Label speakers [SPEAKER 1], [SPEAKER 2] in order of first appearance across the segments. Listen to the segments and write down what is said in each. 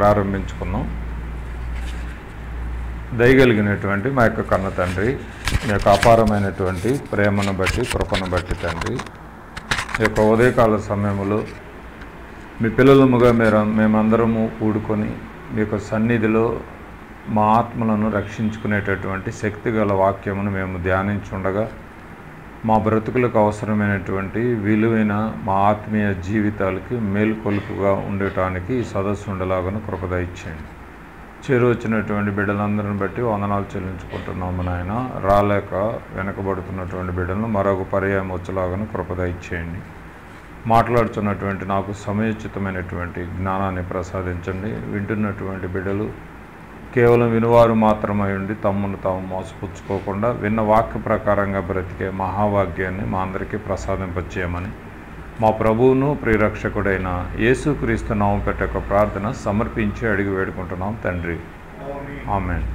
[SPEAKER 1] ప్రారంభించుకున్నాం. దయగలిగినటువంటి మా యొక్క కన్న తండ్రి, మీ యొక్క అపారమైనటువంటి ప్రేమను బట్టి, కృపను బట్టి తండ్రి, ఈ యొక్క ఉదయకాల సమయంలో మీ పిల్లలముగా మేమందరము కూడుకొని మీ యొక్క సన్నిధిలో మా ఆత్మలను రక్షించుకునేటటువంటి శక్తిగల వాక్యమును మేము ధ్యానించుండగా మా బ్రతుకులకు అవసరమైనటువంటి విలువైన మా ఆత్మీయ జీవితాలకి మేలుకొలుపుగా ఉండటానికి ఈ సదస్సు ఉండలాగా కృప దయచేయండి. చేరువచ్చినటువంటి బిడ్డలందరిని బట్టి వందనాలు చెల్లించుకుంటున్నాము నాయన. రాలేక వెనకబడుతున్నటువంటి బిడ్డలను మరొక పర్యాయం వచ్చేలాగా కృప దయచేయండి. మాట్లాడుతున్నటువంటి నాకు సమయోచితమైనటువంటి జ్ఞానాన్ని ప్రసాదించండి. వింటున్నటువంటి బిడ్డలు కేవలం వినువారు మాత్రమై ఉండి తమ్మును తాము మోసపుచ్చుకోకుండా విన్న వాక్య ప్రకారంగా బ్రతికే మహాభాగ్యాన్ని మా అందరికీ ప్రసాదింపచేయమని మా ప్రభువును ప్రియరక్షకుడైన యేసుక్రీస్తు నామం పెట్టక ప్రార్థన సమర్పించి అడిగి వేడుకుంటున్నాం తండ్రి, ఆమేన్.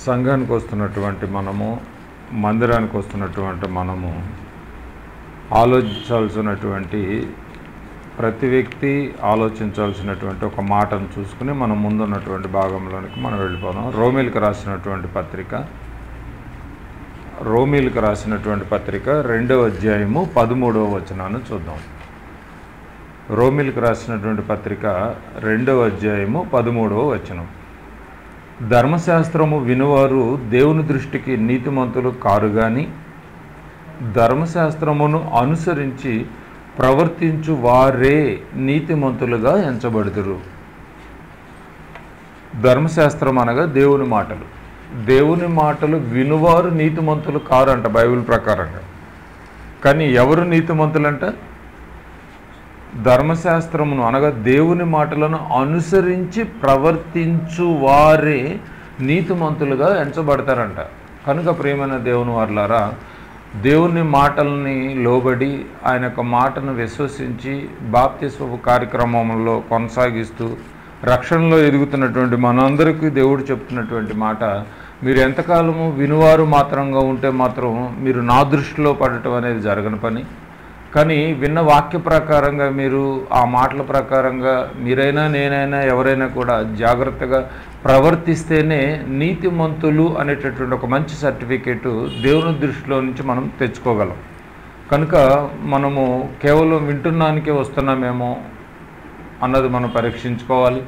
[SPEAKER 1] సంఘానికి వస్తున్నటువంటి మనము, మందిరానికి వస్తున్నటువంటి మనము ఆలోచించాల్సినటువంటి ప్రతి వ్యక్తి ఆలోచించాల్సినటువంటి ఒక మాటను చూసుకుని మనం ముందున్నటువంటి భాగంలోనికి మనం వెళ్ళిపోదాం. రోమీలకు రాసినటువంటి పత్రిక 2వ అధ్యాయము 13వ వచనాన్ని చూద్దాం. రోమీలకు రాసినటువంటి పత్రిక 2వ అధ్యాయము 13వ వచనం. ధర్మశాస్త్రము వినువారు దేవుని దృష్టికి నీతిమంతులు కారు గాని ధర్మశాస్త్రమును అనుసరించి ప్రవర్తించు వారే నీతిమంతులుగా ఎంచబడుదురు. ధర్మశాస్త్రం అనగా దేవుని మాటలు. దేవుని మాటలు వినువారు నీతిమంతులు కారు అంట బైబిల్ ప్రకారంగా. కానీ ఎవరు నీతిమంతులంట? ధర్మశాస్త్రమును అనగా దేవుని మాటలను అనుసరించి ప్రవర్తించు వారే నీతిమంతులుగా ఎంచబడతారంట. కనుక ప్రియమైన దేవుని వారలారా, దేవుని మాటల్ని లోబడి ఆయన యొక్క మాటను విశ్వసించి బాప్తిస్మపు కార్యక్రమంలో కొనసాగిస్తూ రక్షణలో ఎదుగుతున్నటువంటి మనందరికీ దేవుడు చెప్తున్నటువంటి మాట, మీరు ఎంతకాలము వినువారు మాత్రంగా ఉంటే మాత్రం మీరు నా దృష్టిలో పడటం అనేది జరగని పని. కానీ విన్న వాక్య ప్రకారంగా మీరు ఆ మాటల ప్రకారంగా మీరైనా నేనైనా ఎవరైనా కూడా జాగ్రత్తగా ప్రవర్తిస్తేనే నీతిమంతులు అనేటటువంటి ఒక మంచి సర్టిఫికేటు దేవుని దృష్టిలో నుంచి మనం తెచ్చుకోగలం. కనుక మనము కేవలం వింటున్నానికే వస్తున్నామేమో అన్నది మనం పరీక్షించుకోవాలి.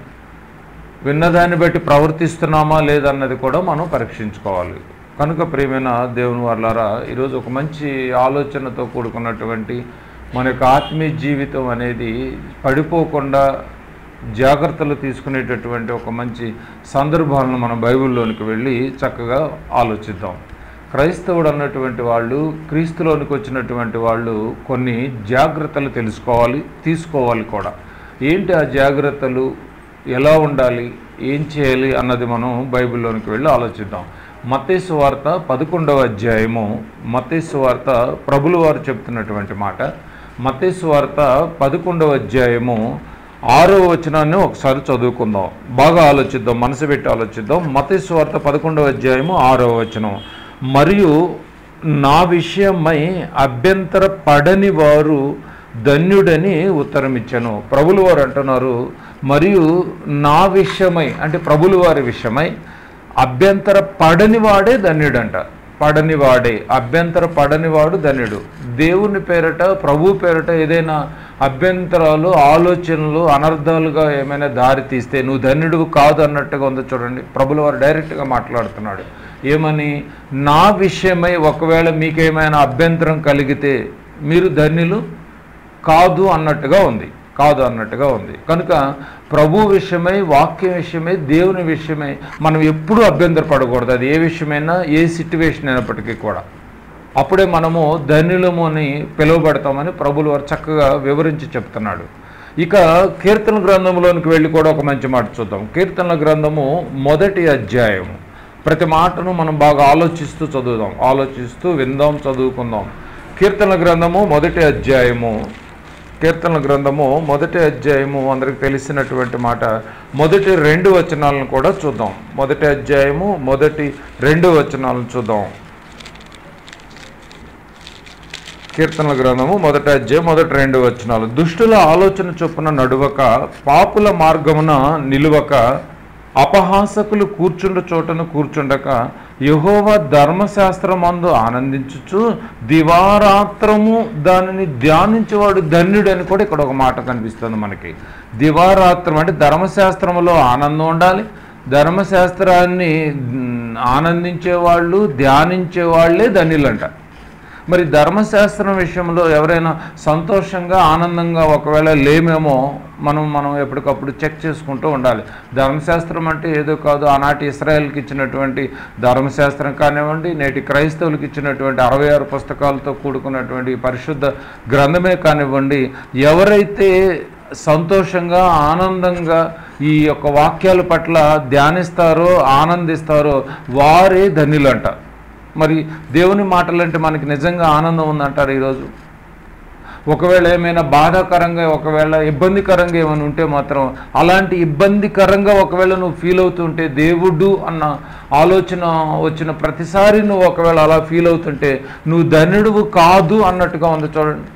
[SPEAKER 1] విన్నదాన్ని బట్టి ప్రవర్తిస్తున్నామా లేదన్నది కూడా మనం పరీక్షించుకోవాలి. కనుక ప్రియమైన దేవుని వారలారా, ఈరోజు ఒక మంచి ఆలోచనతో కూడుకున్నటువంటి మన యొక్క ఆత్మీయ జీవితం అనేది పడిపోకుండా జాగ్రత్తలు తీసుకునేటటువంటి ఒక మంచి సందర్భాలను మనం బైబిల్లోనికి వెళ్ళి చక్కగా ఆలోచిద్దాం. క్రైస్తవుడు అన్నటువంటి వాళ్ళు, క్రీస్తులోనికి వచ్చినటువంటి వాళ్ళు కొన్ని జాగ్రత్తలు తీసుకోవాలి కూడా. ఏంటి ఆ జాగ్రత్తలు, ఎలా ఉండాలి, ఏం చేయాలి అన్నది మనం బైబిల్లోనికి వెళ్ళి ఆలోచిద్దాం. మత్తయి సువార్త 11వ అధ్యాయము, మత్తయి సువార్త ప్రభుల వారు చెప్తున్నటువంటి మాట. మత్తయి సువార్త 11వ అధ్యాయము 6వ వచనాన్ని ఒకసారి చదువుకుందాం. బాగా ఆలోచిద్దాం, మనసు పెట్టి ఆలోచిద్దాం. మత్తయి సువార్త 11వ అధ్యాయము 6వ వచనం. మరియు నా విషయమై అభ్యంతర పడని వారు ధన్యుడని ఉత్తరం ఇచ్చాను. ప్రభుల వారు అంటున్నారు, మరియు నా విషయమై అంటే ప్రభుల వారి విషయమై అభ్యంతర పడనివాడే ధన్యుడంట. అభ్యంతర పడనివాడు ధన్యుడు. దేవుని పేరట, ప్రభు పేరట ఏదైనా అభ్యంతరాలు, ఆలోచనలు అనర్థాలుగా ఏమైనా దారి తీస్తే నువ్వు ధన్యుడు కాదు అన్నట్టుగా ఉందో చూడండి. ప్రభుల వారు డైరెక్ట్గా మాట్లాడుతున్నాడు. ఏమని? నా విషయమై ఒకవేళ మీకేమైనా అభ్యంతరం కలిగితే మీరు ధన్యులు కాదు అన్నట్టుగా ఉంది. కనుక ప్రభు విషయమై, వాక్యం విషయమై, దేవుని విషయమై మనం ఎప్పుడూ అభ్యంతర పడకూడదు. అది ఏ విషయమైనా, ఏ సిట్యువేషన్ అయినప్పటికీ కూడా. అప్పుడే మనము ధన్యులము అని పిలువబడతామని ప్రభుల వారు చక్కగా వివరించి చెప్తున్నాడు. ఇక కీర్తన గ్రంథంలోనికి వెళ్ళి కూడా ఒక మంచి మాట చూద్దాం. కీర్తనల గ్రంథము 1వ అధ్యాయము. ప్రతి మాటను మనం బాగా ఆలోచిస్తూ విందాం, చదువుకుందాం. కీర్తనల గ్రంథము 1వ అధ్యాయము. అందరికి తెలిసినటువంటి మాట. మొదటి 2 వచనాలను కూడా చూద్దాం. 1వ అధ్యాయము మొదటి 2 వచనాలను చూద్దాం. కీర్తనల గ్రంథము 1వ అధ్యాయం 1-2 వచనాలు. దుష్టుల ఆలోచన చొప్పున నడువక, పాపుల మార్గమున నిలువక, అపహాసకులు కూర్చుండు చోటను కూర్చుండక, యెహోవా ధర్మశాస్త్రమందు ఆనందించుచు దివారాత్రము దానిని ధ్యానించేవాడు ధన్యుడు అని కూడా ఇక్కడ ఒక మాట కనిపిస్తుంది మనకి. దివారాత్రం అంటే ధర్మశాస్త్రములో ఆనందం ఉండాలి. ధర్మశాస్త్రాన్ని ఆనందించేవాళ్ళు, ధ్యానించేవాళ్లే ధన్యులంట. మరి ధర్మశాస్త్రం విషయంలో ఎవరైనా సంతోషంగా ఆనందంగా ఒకవేళ లేమేమో మనం ఎప్పటికప్పుడు చెక్ చేసుకుంటూ ఉండాలి. ధర్మశాస్త్రం అంటే ఏదో కాదు, ఆనాటి ఇశ్రాయేల్కి ఇచ్చినటువంటి ధర్మశాస్త్రం కానివ్వండి, నేటి క్రైస్తవులకు ఇచ్చినటువంటి 66 పుస్తకాలతో కూడుకున్నటువంటి పరిశుద్ధ గ్రంథమే కానివ్వండి, ఎవరైతే సంతోషంగా ఆనందంగా ఈ యొక్క వాక్యాల పట్ల ధ్యానిస్తారో ఆనందిస్తారో వారే ధన్యులంట. మరి దేవుని మాటలంటే మనకి నిజంగా ఆనందం ఉందంటారు ఈరోజు? ఒకవేళ ఏమైనా బాధాకరంగా, ఒకవేళ ఇబ్బందికరంగా ఏమైనా ఉంటే మాత్రం, అలాంటి ఇబ్బందికరంగా ఒకవేళ నువ్వు ఫీల్ అవుతుంటే, దేవుడు అన్న ఆలోచన వచ్చిన ప్రతిసారి నువ్వు ఒకవేళ అలా ఫీల్ అవుతుంటే నువ్వు ధన్యుడువు కాదు అన్నట్టుగా ఉంది. చూడండి,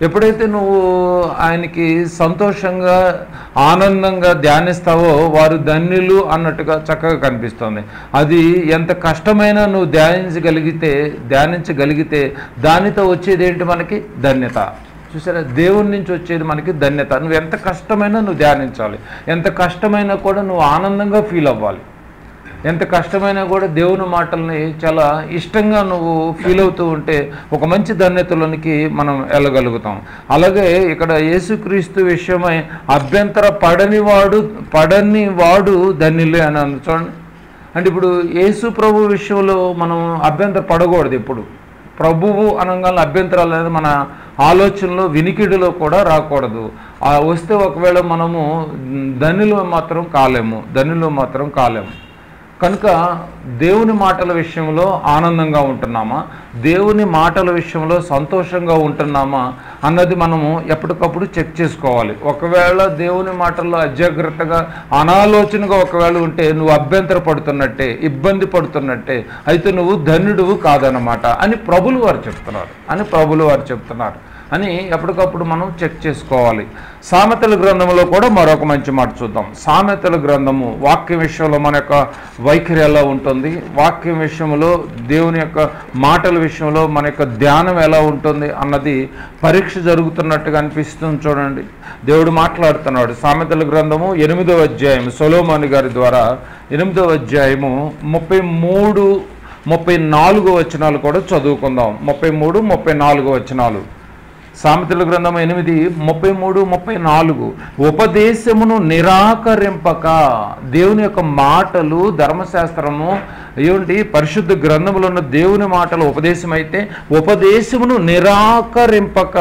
[SPEAKER 1] ఎప్పుడైతే నువ్వు ఆయనకి సంతోషంగా ఆనందంగా ధ్యానిస్తావో వారు ధన్యులు అన్నట్టుగా చక్కగా కనిపిస్తుంది. అది ఎంత కష్టమైనా నువ్వు ధ్యానించగలిగితే దానితో వచ్చేది ఏంటి? మనకి ధన్యత. చూసారా, దేవుని నుంచి వచ్చేది మనకి ధన్యత. నువ్వు ఎంత కష్టమైనా నువ్వు ధ్యానించాలి, ఎంత కష్టమైనా కూడా నువ్వు ఆనందంగా ఫీల్ అవ్వాలి, ఎంత కష్టమైనా కూడా దేవుని మాటల్ని చాలా ఇష్టంగా నువ్వు ఫీల్ అవుతూ ఉంటే ఒక మంచి ధన్యతలోనికి మనం వెళ్ళగలుగుతాం. అలాగే ఇక్కడ యేసుక్రీస్తు విషయమై అభ్యంతర పడని వాడు ధన్యులే అని చూడండి. అంటే ఇప్పుడు యేసు ప్రభు విషయంలో మనం అభ్యంతర పడకూడదు. ఎప్పుడు ప్రభువు అనగానే అభ్యంతరాలు అనేది మన ఆలోచనలో, వినికిడిలో కూడా రాకూడదు. వస్తే ఒకవేళ మనము ధన్యులు మాత్రం కాలేము. కనుక దేవుని మాటల విషయంలో ఆనందంగా ఉంటున్నామా, దేవుని మాటల విషయంలో సంతోషంగా ఉంటున్నామా అన్నది మనము ఎప్పటికప్పుడు చెక్ చేసుకోవాలి. ఒకవేళ దేవుని మాటల్లో అజాగ్రత్తగా, అనాలోచనగా ఒకవేళ ఉంటే నువ్వు అభ్యంతర పడుతున్నట్టే, ఇబ్బంది పడుతున్నట్టే, అయితే నువ్వు ధన్యుడువు కాదన్నమాట అని ప్రభులు వారు చెప్తున్నారు అని ఎప్పటికప్పుడు మనం చెక్ చేసుకోవాలి. సామెతల గ్రంథంలో కూడా మరొక మంచి మాట చూద్దాం. సామెతల గ్రంథము వాక్యం విషయంలో మన యొక్క వైఖరి ఎలా ఉంటుంది, వాక్యం విషయంలో, దేవుని యొక్క మాటల విషయంలో మన యొక్క ధ్యానం ఎలా ఉంటుంది అన్నది పరీక్ష జరుగుతున్నట్టుగా అనిపిస్తుంది. చూడండి, దేవుడు మాట్లాడుతున్నాడు. సామెతల గ్రంథము 8వ అధ్యాయం సొలొమోను గారి ద్వారా 8వ అధ్యాయము 33, 34 వచనాలు కూడా చదువుకుందాం. 33, 34 వచనాలు. సామెతల గ్రంథం 8, 33, 34. ఉపదేశమును నిరాకరింపక, దేవుని యొక్క మాటలు, ధర్మశాస్త్రము ఏమిటి, పరిశుద్ధ గ్రంథములో ఉన్న దేవుని మాటలు ఉపదేశం అయితే, ఉపదేశమును నిరాకరింపక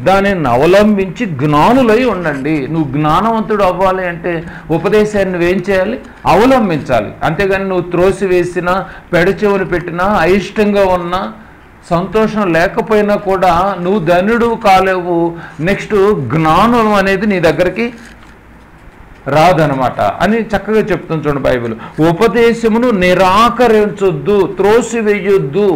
[SPEAKER 1] దానిని అవలంబించి జ్ఞానులై ఉండండి. నువ్వు జ్ఞానవంతుడు అవ్వాలి అంటే ఉపదేశాన్ని నువ్వేం చేయాలి? అవలంబించాలి. అంతేగాని నువ్వు త్రోసివేసినా, పెడచెవుని పెట్టినా, అయిష్టంగా ఉన్నా, సంతోషం లేకపోయినా కూడా నువ్వు ధన్యుడు కాలేవు. నెక్స్ట్ జ్ఞానం అనేది నీ దగ్గరికి రాదనమాట అని చక్కగా చెప్తుంది చూడండి బైబిల్. ఉపదేశమును నిరాకరించొద్దు, త్రోసివేయొద్దు.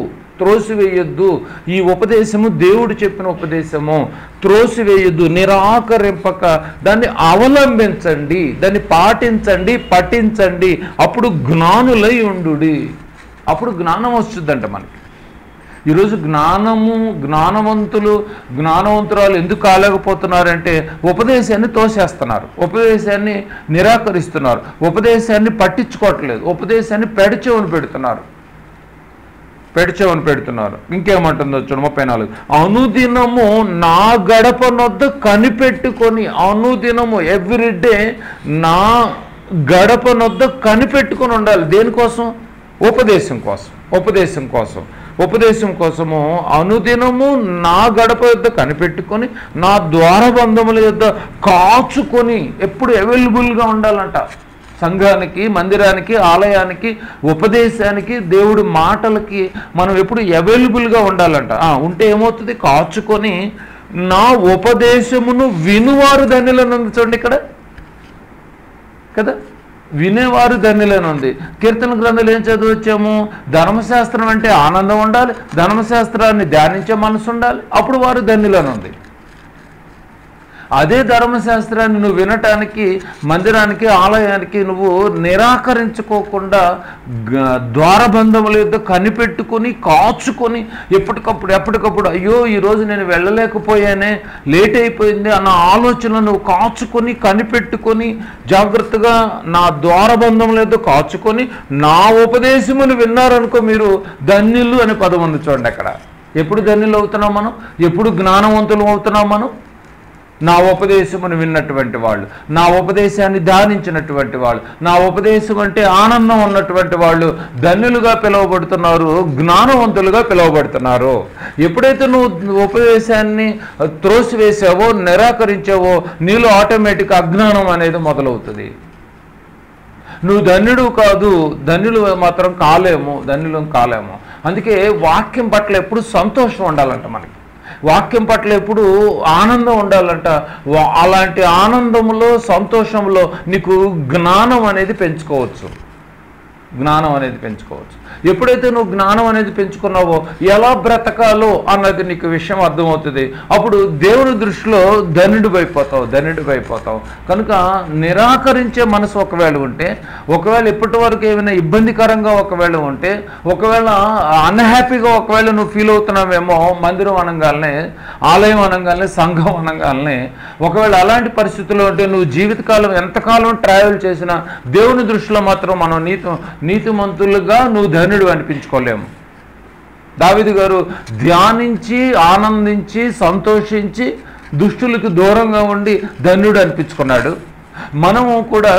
[SPEAKER 1] ఈ ఉపదేశము దేవుడు చెప్పిన ఉపదేశము, త్రోసివేయొద్దు, నిరాకరింపక దాన్ని అవలంబించండి, దాన్ని పాటించండి, పఠించండి. అప్పుడు జ్ఞానులై ఉండుడి. అప్పుడు జ్ఞానం వస్తుందంట మనకి. ఈరోజు జ్ఞానవంతురాలు ఎందుకు కాలేకపోతున్నారంటే ఉపదేశాన్ని తోసేస్తున్నారు, ఉపదేశాన్ని నిరాకరిస్తున్నారు, ఉపదేశాన్ని పట్టించుకోవట్లేదు, ఉపదేశాన్ని పెడచెవుని పెడుతున్నారు. ఇంకేమంటుందో చూడు 34. అనుదినము నా గడప నొద్ద కనిపెట్టుకొని, అనుదినము ఎవ్రీడే నా గడప నొద్ద కనిపెట్టుకొని ఉండాలి. దేనికోసం? ఉపదేశం కోసము అనుదినము నా గడప యొద్ద కనిపెట్టుకొని, నా ద్వారబంధముల యొద్ద కాచుకొని, ఎప్పుడు అవైలబుల్గా ఉండాలంట. సంఘానికి, మందిరానికి, ఆలయానికి, ఉపదేశానికి, దేవుడి మాటలకి మనం ఎప్పుడు అవైలబుల్గా ఉండాలంట. ఉంటే ఏమవుతుంది? కాచుకొని నా ఉపదేశమును వినువారు ధన్యులను చూడండి ఇక్కడ కదా. వినేవారు ధన్యులనుంది. కీర్తన గ్రంథాలు ఏం చదివచ్చాము? ధర్మశాస్త్రం అంటే ఆనందం ఉండాలి, ధర్మశాస్త్రాన్ని ధ్యానించే మనసు ఉండాలి, అప్పుడు వారు ధన్యులనుంది. అదే ధర్మశాస్త్రాన్ని నువ్వు వినటానికి మందిరానికి ఆలయానికి నువ్వు నిరాకరించుకోకుండా ద్వారబంధముల యొద్ద కనిపెట్టుకొని కాచుకొని ఎప్పటికప్పుడు అయ్యో ఈరోజు నేను వెళ్ళలేకపోయానే, లేట్ అయిపోయింది అన్న ఆలోచన నువ్వు కాచుకొని కనిపెట్టుకొని జాగ్రత్తగా నా ద్వారబంధముల యొద్ద కాచుకొని నా ఉపదేశమును విన్నారనుకో, మీరు ధన్యులు అనే పదం ఉంది చూడండి. అక్కడ ఎప్పుడు ధన్యులు అవుతున్నాం మనం? ఎప్పుడు జ్ఞానవంతులు అవుతున్నాం మనం? నా ఉపదేశమును విన్నటువంటి వాళ్ళు, నా ఉపదేశాన్ని ధ్యానించినటువంటి వాళ్ళు, నా ఉపదేశం అంటే ఆనందం ఉన్నటువంటి వాళ్ళు ధన్యులుగా పిలువబడుతున్నారు, జ్ఞానవంతులుగా పిలువబడుతున్నారు. ఎప్పుడైతే నువ్వు ఉపదేశాన్ని త్రోసివేసావో, నిరాకరించావో, నీలో ఆటోమేటిక్ అజ్ఞానం అనేది మొదలవుతుంది. నువ్వు ధన్యుడు కాదు, ధన్యులు మాత్రం కాలేము. అందుకే వాక్యం పట్ల ఎప్పుడు సంతోషం ఉండాలంట. మనకి వాక్యం పట్ల ఎప్పుడు ఆనందం ఉండాలంట. అలాంటి ఆనందంలో, సంతోషంలో నీకు జ్ఞానం అనేది పెంచుకోవచ్చు. ఎప్పుడైతే నువ్వు జ్ఞానం అనేది పెంచుకున్నావో, ఎలా బ్రతకాలో అన్నది నీకు విషయం అర్థమవుతుంది. అప్పుడు దేవుని దృష్టిలో ధన్యుడు అయిపోతావు. కనుక నిరాకరించే మనసు ఒకవేళ ఉంటే, ఒకవేళ ఇప్పటి వరకు ఏమైనా ఇబ్బందికరంగా ఒకవేళ ఉంటే, ఒకవేళ అన్హ్యాపీగా ఒకవేళ నువ్వు ఫీల్ అవుతున్నావేమో, మందిరం అనగానే, ఆలయం అనగానే, సంఘం అనగానే, ఒకవేళ అలాంటి పరిస్థితుల్లో ఉంటే నువ్వు జీవితకాలం ఎంతకాలం ట్రావెల్ చేసినా దేవుని దృష్టిలో మాత్రం మనం నీతిమంతులుగా నువ్వు ధన్యుడు అనిపించుకోలేము. దావీదు గారు ధ్యానించి, ఆనందించి, సంతోషించి, దుష్టులకు దూరంగా ఉండి ధన్యుడు అనిపించుకున్నాడు. మనము కూడా,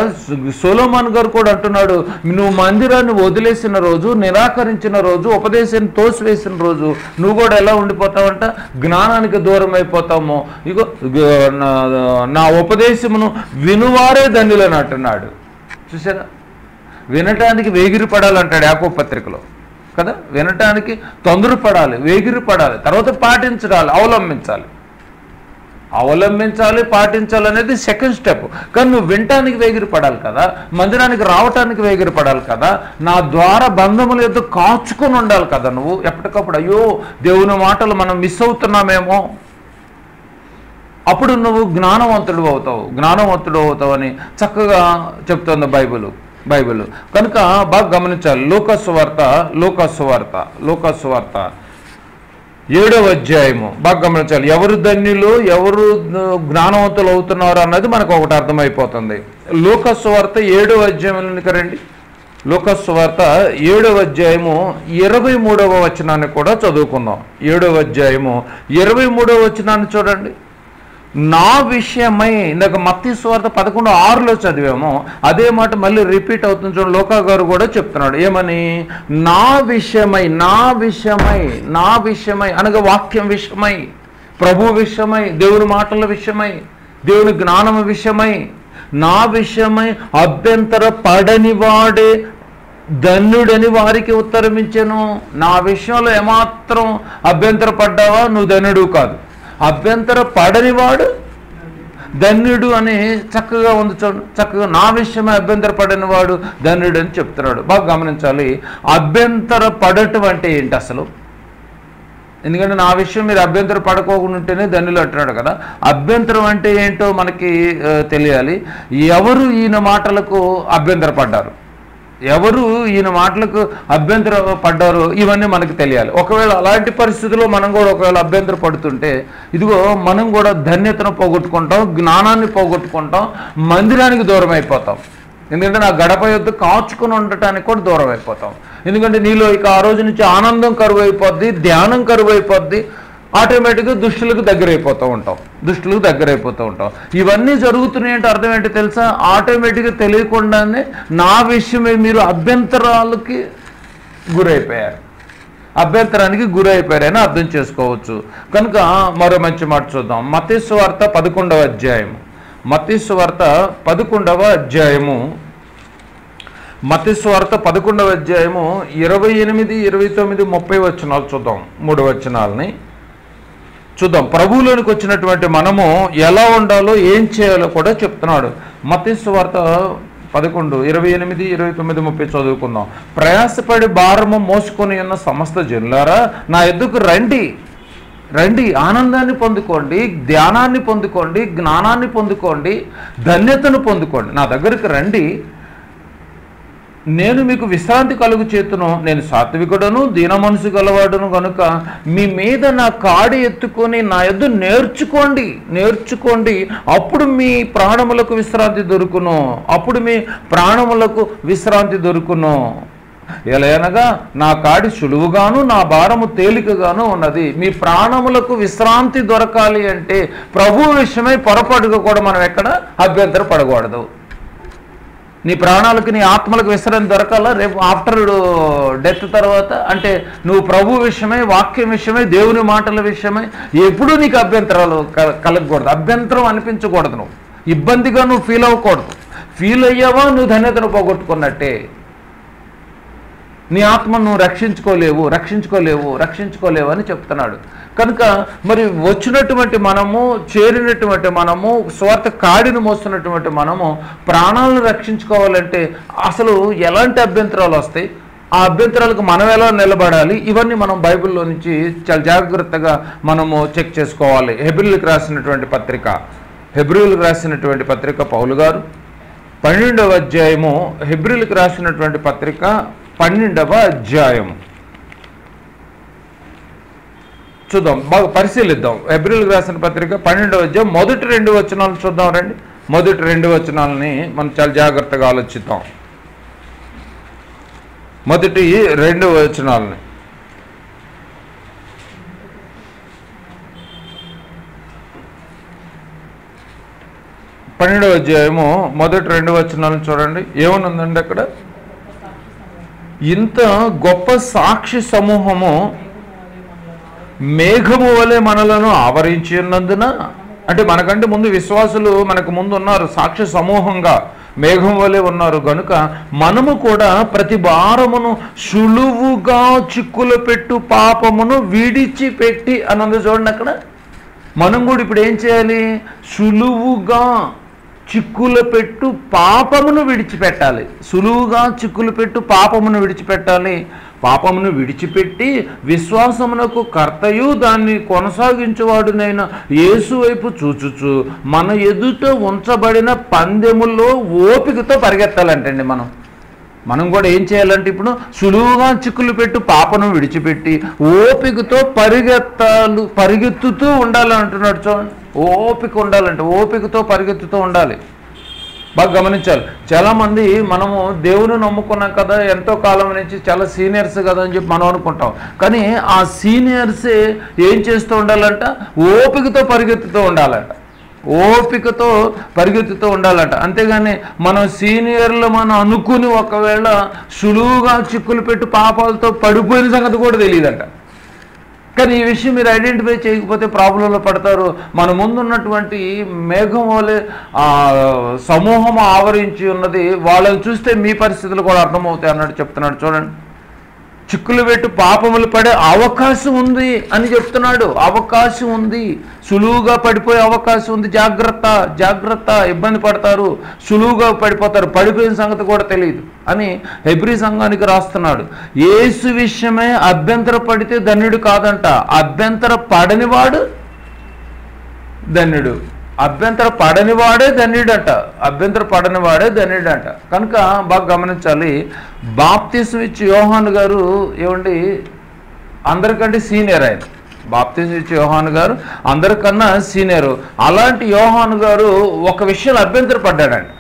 [SPEAKER 1] సొలొమోన్ గారు కూడా అంటున్నాడు, నువ్వు మందిరాన్ని వదిలేసిన రోజు, నిరాకరించిన రోజు, ఉపదేశాన్ని తోసివేసిన రోజు నువ్వు కూడా ఎలా ఉండిపోతావంట? జ్ఞానానికి దూరం అయిపోతాము. ఇగో నా ఉపదేశమును వినువారే ధన్యులని అంటున్నాడు. చూసారా? వినటానికి వేగిరిపడాలంటాడు యాకోబు పత్రికలో కదా. వినటానికి తొందరపడాలి, వేగిరిపడాలి, తర్వాత పాటించాలి, అవలంబించాలి, పాటించాలి అనేది సెకండ్ స్టెప్. కానీ నువ్వు వినటానికి వేగిరిపడాలి కదా, మందిరానికి రావటానికి వేగిరిపడాలి కదా, నా ద్వారా బంధముల యొద్ద కాచుకొని ఉండాలి కదా. నువ్వు ఎప్పటికప్పుడు అయ్యో దేవుని మాటలు మనం మిస్ అవుతున్నామేమో, అప్పుడు నువ్వు జ్ఞానవంతుడు అవుతావు అని చక్కగా చెప్తుంది బైబిల్. కనుక బాగా గమనించాలి. లూకాసు వార్త 7వ అధ్యాయము బాగా గమనించాలి. ఎవరు ధన్యులు, ఎవరు జ్ఞానవంతులు అవుతున్నారు అన్నది మనకు ఒకటి అర్థమైపోతుంది. లూకాసు వార్త 7వ అధ్యాయంలోనికి రండి. లూకాసు వార్త 7వ అధ్యాయము 23వ వచనాన్ని కూడా చదువుకుందాం. 7వ అధ్యాయము 23వ వచనాన్ని చూడండి. నా విషయమై, ఇందాక మత్తయి సువార్త 11:6లో చదివాము, అదే మాట మళ్ళీ రిపీట్ అవుతుంది చూడండి. లోకా గారు కూడా చెప్తున్నాడు ఏమని? నా విషయమై అనగా వాక్యం విషయమై, ప్రభు విషయమై, దేవుని మాటల విషయమై, దేవుని జ్ఞానం విషయమై, నా విషయమై అభ్యంతర పడని వాడే ధన్యుడని వారికి ఉత్తరం ఇచ్చాను. నా విషయంలో ఏమాత్రం అభ్యంతర పడ్డావా, నువ్వు ధన్యుడు కాదు. అభ్యంతర పడనివాడు ధన్యుడు అని చక్కగా ఉంది చూడండి. చక్కగా నా విషయమే అభ్యంతర పడనివాడు ధన్యుడు అని చెప్తున్నాడు. బాగా గమనించాలి. అభ్యంతర పడటం అంటే ఏంటి అసలు? ఎందుకంటే నా విషయం మీరు అభ్యంతరం పడుకోకుండా ఉంటేనే ధన్యులు అంటున్నాడు కదా. అభ్యంతరం అంటే ఏంటో మనకి తెలియాలి. ఎవరు ఈయన మాటలకు అభ్యంతరపడ్డారు, ఎవరు ఈయన మాటలకు అభ్యంతరం పడ్డారో ఇవన్నీ మనకు తెలియాలి. ఒకవేళ అలాంటి పరిస్థితుల్లో మనం కూడా ఒకవేళ అభ్యంతర పడుతుంటే, ఇదిగో మనం కూడా ధన్యతను పోగొట్టుకుంటాం, జ్ఞానాన్ని పోగొట్టుకుంటాం, మందిరానికి దూరం అయిపోతాం. ఎందుకంటే నా గడప యొద్ద కాచుకుని ఉండటానికి కూడా దూరం అయిపోతాం. ఎందుకంటే నీలో ఇక ఆ రోజు నుంచి ఆనందం కరువు అయిపోద్ది, ధ్యానం కరువు అయిపోద్ది, ఆటోమేటిక్గా దుష్టులకు దగ్గర అయిపోతూ ఉంటాం. ఇవన్నీ జరుగుతున్నాయి అంటే అర్థం ఏంటి తెలుసా? ఆటోమేటిక్గా తెలియకుండానే నా విషయమే మీరు అభ్యంతరానికి గురైపోయారని అర్థం చేసుకోవచ్చు. కనుక మరో మంచి మాట చూద్దాం. మత్తయి సువార్త 11వ అధ్యాయము, మత్తయి సువార్త 11వ అధ్యాయము 28, 29, 30 వచనాలు చూద్దాం. 3 వచనాలని చూద్దాం. ప్రభువులోనికి వచ్చినటువంటి మనము ఎలా ఉండాలో, ఏం చేయాలో కూడా చెప్తున్నాడు. మత్తయి సువార్త 11, 28, 29, 30 చదువుకుందాం. ప్రయాసపడి భారము మోసుకొని ఉన్న సమస్త జనులారా నా ఎద్దుకు రండి, రండి, ఆనందాన్ని పొందుకోండి, ధ్యానాన్ని పొందుకోండి, జ్ఞానాన్ని పొందుకోండి, ధన్యతను పొందుకోండి. నా దగ్గరికి రండి, నేను మీకు విశ్రాంతి కలుగు చేతును. నేను సాత్వికుడను, దీన మనసు గలవాడును కనుక మీ మీద నా కాడి ఎత్తుకొని నా యొద్ద నేర్చుకోండి, నేర్చుకోండి, అప్పుడు మీ ప్రాణములకు విశ్రాంతి దొరుకును, అప్పుడు మీ ప్రాణములకు విశ్రాంతి దొరుకును. ఎలాగనగా నా కాడి సులువుగాను నా భారము తేలికగాను ఉన్నది. మీ ప్రాణములకు విశ్రాంతి దొరకాలి అంటే ప్రభు విషయమై పొరపాటుగా కూడా మనం ఎక్కడ అభ్యంతర పడకూడదు. నీ ప్రాణాలకు నీ ఆత్మలకు విశ్రాంతి దొరకాలా రేపు ఆఫ్టర్ డెత్ తర్వాత? అంటే నువ్వు ప్రభు విషయమై, వాక్యం విషయమై, దేవుని మాటల విషయమై ఎప్పుడూ నీకు అభ్యంతరాలు కలగకూడదు, అభ్యంతరం అనిపించకూడదు, నువ్వు ఇబ్బందిగా నువ్వు ఫీల్ అవ్వకూడదు. ఫీల్ అయ్యావా నువ్వు ధన్యతను పోగొట్టుకున్నట్టే. నీ ఆత్మను నువ్వు రక్షించుకోలేవు, రక్షించుకోలేవు, రక్షించుకోలేవు అని చెప్తున్నాడు. కనుక మరి వచ్చినటువంటి మనము, చేరినటువంటి మనము, స్వార్థ కాడిని మోస్తున్నటువంటి మనము ప్రాణాలను రక్షించుకోవాలంటే అసలు ఎలాంటి అభ్యంతరాలు వస్తాయి, ఆ అభ్యంతరాలకు మనం ఎలా నిలబడాలి, ఇవన్నీ మనం బైబిల్లో నుంచి చాలా జాగ్రత్తగా మనము చెక్ చేసుకోవాలి. హెబ్రీయులకు రాసినటువంటి పత్రిక పౌలు గారు 12వ అధ్యాయము, హెబ్రీయులకు రాసినటువంటి పత్రిక 12వ అధ్యాయము చూద్దాం, బాగా పరిశీలిద్దాం. హెబ్రీయులకు రాసిన పత్రిక 12వ అధ్యాయం మొదటి 2 వచనాలను చూద్దాం రండి. మొదటి 2 వచనాలని మనం చాలా జాగ్రత్తగా ఆలోచిద్దాం. మొదటి 2 వచనాలని. పన్నెండవ అధ్యాయము మొదటి 2 వచనాలను చూడండి. ఏమనుందండి అక్కడ? ఇంత గొప్ప సాక్షి సమూహము మేఘము వలె మనలను ఆవరించి ఉన్నందున, అంటే మనకంటే ముందు విశ్వాసులు మనకు ముందు ఉన్నారు, సాక్షి సమూహంగా మేఘం వలె ఉన్నారు గనుక మనము కూడా ప్రతి భారమును సులువుగా చిక్కులు పెట్టు పాపమును విడిచిపెట్టి అన్నది చూడండి. అక్కడ మనం కూడా ఇప్పుడు ఏం చేయాలి? సులువుగా చిక్కులు పెట్టు పాపమును విడిచిపెట్టాలి. సులువుగా చిక్కులు పెట్టు పాపమును విడిచిపెట్టాలి. పాపమును విడిచిపెట్టి విశ్వాసమునకు కర్తయు దాన్ని కొనసాగించువాడునైన యేసు వైపు చూచుచు మన ఎదుట ఉంచబడిన పందెములో ఓపికతో పరిగెత్తాలంటండి. మనం కూడా ఏం చేయాలంటే ఇప్పుడు సులువుగా చిక్కులు పెట్టు పాపను విడిచిపెట్టి ఓపికతో పరిగెత్తుతూ ఉండాలి అంటున్నాడు. చూడండి, ఓపిక ఉండాలంటే ఓపికతో పరిగెత్తుతూ ఉండాలి. బాగా గమనించాలి. చాలామంది మనము దేవుని నమ్ముకున్నాం కదా, ఎంతో కాలం నుంచి చాలా సీనియర్స్ కదా అని చెప్పి మనం అనుకుంటాం. కానీ ఆ సీనియర్సే ఏం చేస్తూ ఉండాలంట? ఓపికతో పరిగెత్తుతూ ఉండాలంట, ఓపికతో పరిగెత్తుతూ ఉండాలంట. అంతేగాని మనం సీనియర్లు మనం అనుకుని ఒకవేళ సులువుగా చిక్కులు పెట్టి పాపాలతో పడిపోయిన సంగతి కూడా తెలియదంట. కానీ ఈ విషయం మీరు ఐడెంటిఫై చేయకపోతే ప్రాబ్లంలో పడతారు. మన ముందున్నటువంటి మేఘం వలె సమూహం ఆవరించి ఉన్నది, వాళ్ళని చూస్తే మీ పరిస్థితులు కూడా అర్థమవుతాయి అన్నట్టు చెప్తున్నాడు. చూడండి, చిక్కులు పెట్టి పాపములు పడే అవకాశం ఉంది అని చెప్తున్నాడు. అవకాశం ఉంది, సులువుగా పడిపోయే అవకాశం ఉంది. జాగ్రత్త, జాగ్రత్త, ఇబ్బంది పడతారు, సులువుగా పడిపోతారు, పడిపోయిన సంగతి కూడా తెలియదు అని హెబ్రీ సంఘానికి రాస్తున్నాడు. యేసు విషయమే అభ్యంతర పడితే ధన్యుడు కాదంట, అభ్యంతర పడనివాడు ధన్యుడు. అభ్యంతర పడనివాడే ధన్యుడంట, అభ్యంతర పడనివాడే ధన్యుడంట. కనుక బాగా గమనించాలి. బాప్తిసం ఇచ్చి యోహాను గారు ఏమండి అందరికంటే సీనియర్. ఆయన బాప్తిసం ఇచ్చి యోహాను గారు అందరికన్నా సీనియరు. అలాంటి యోహాను గారు ఒక విషయంలో అభ్యంతర పడ్డాడండి.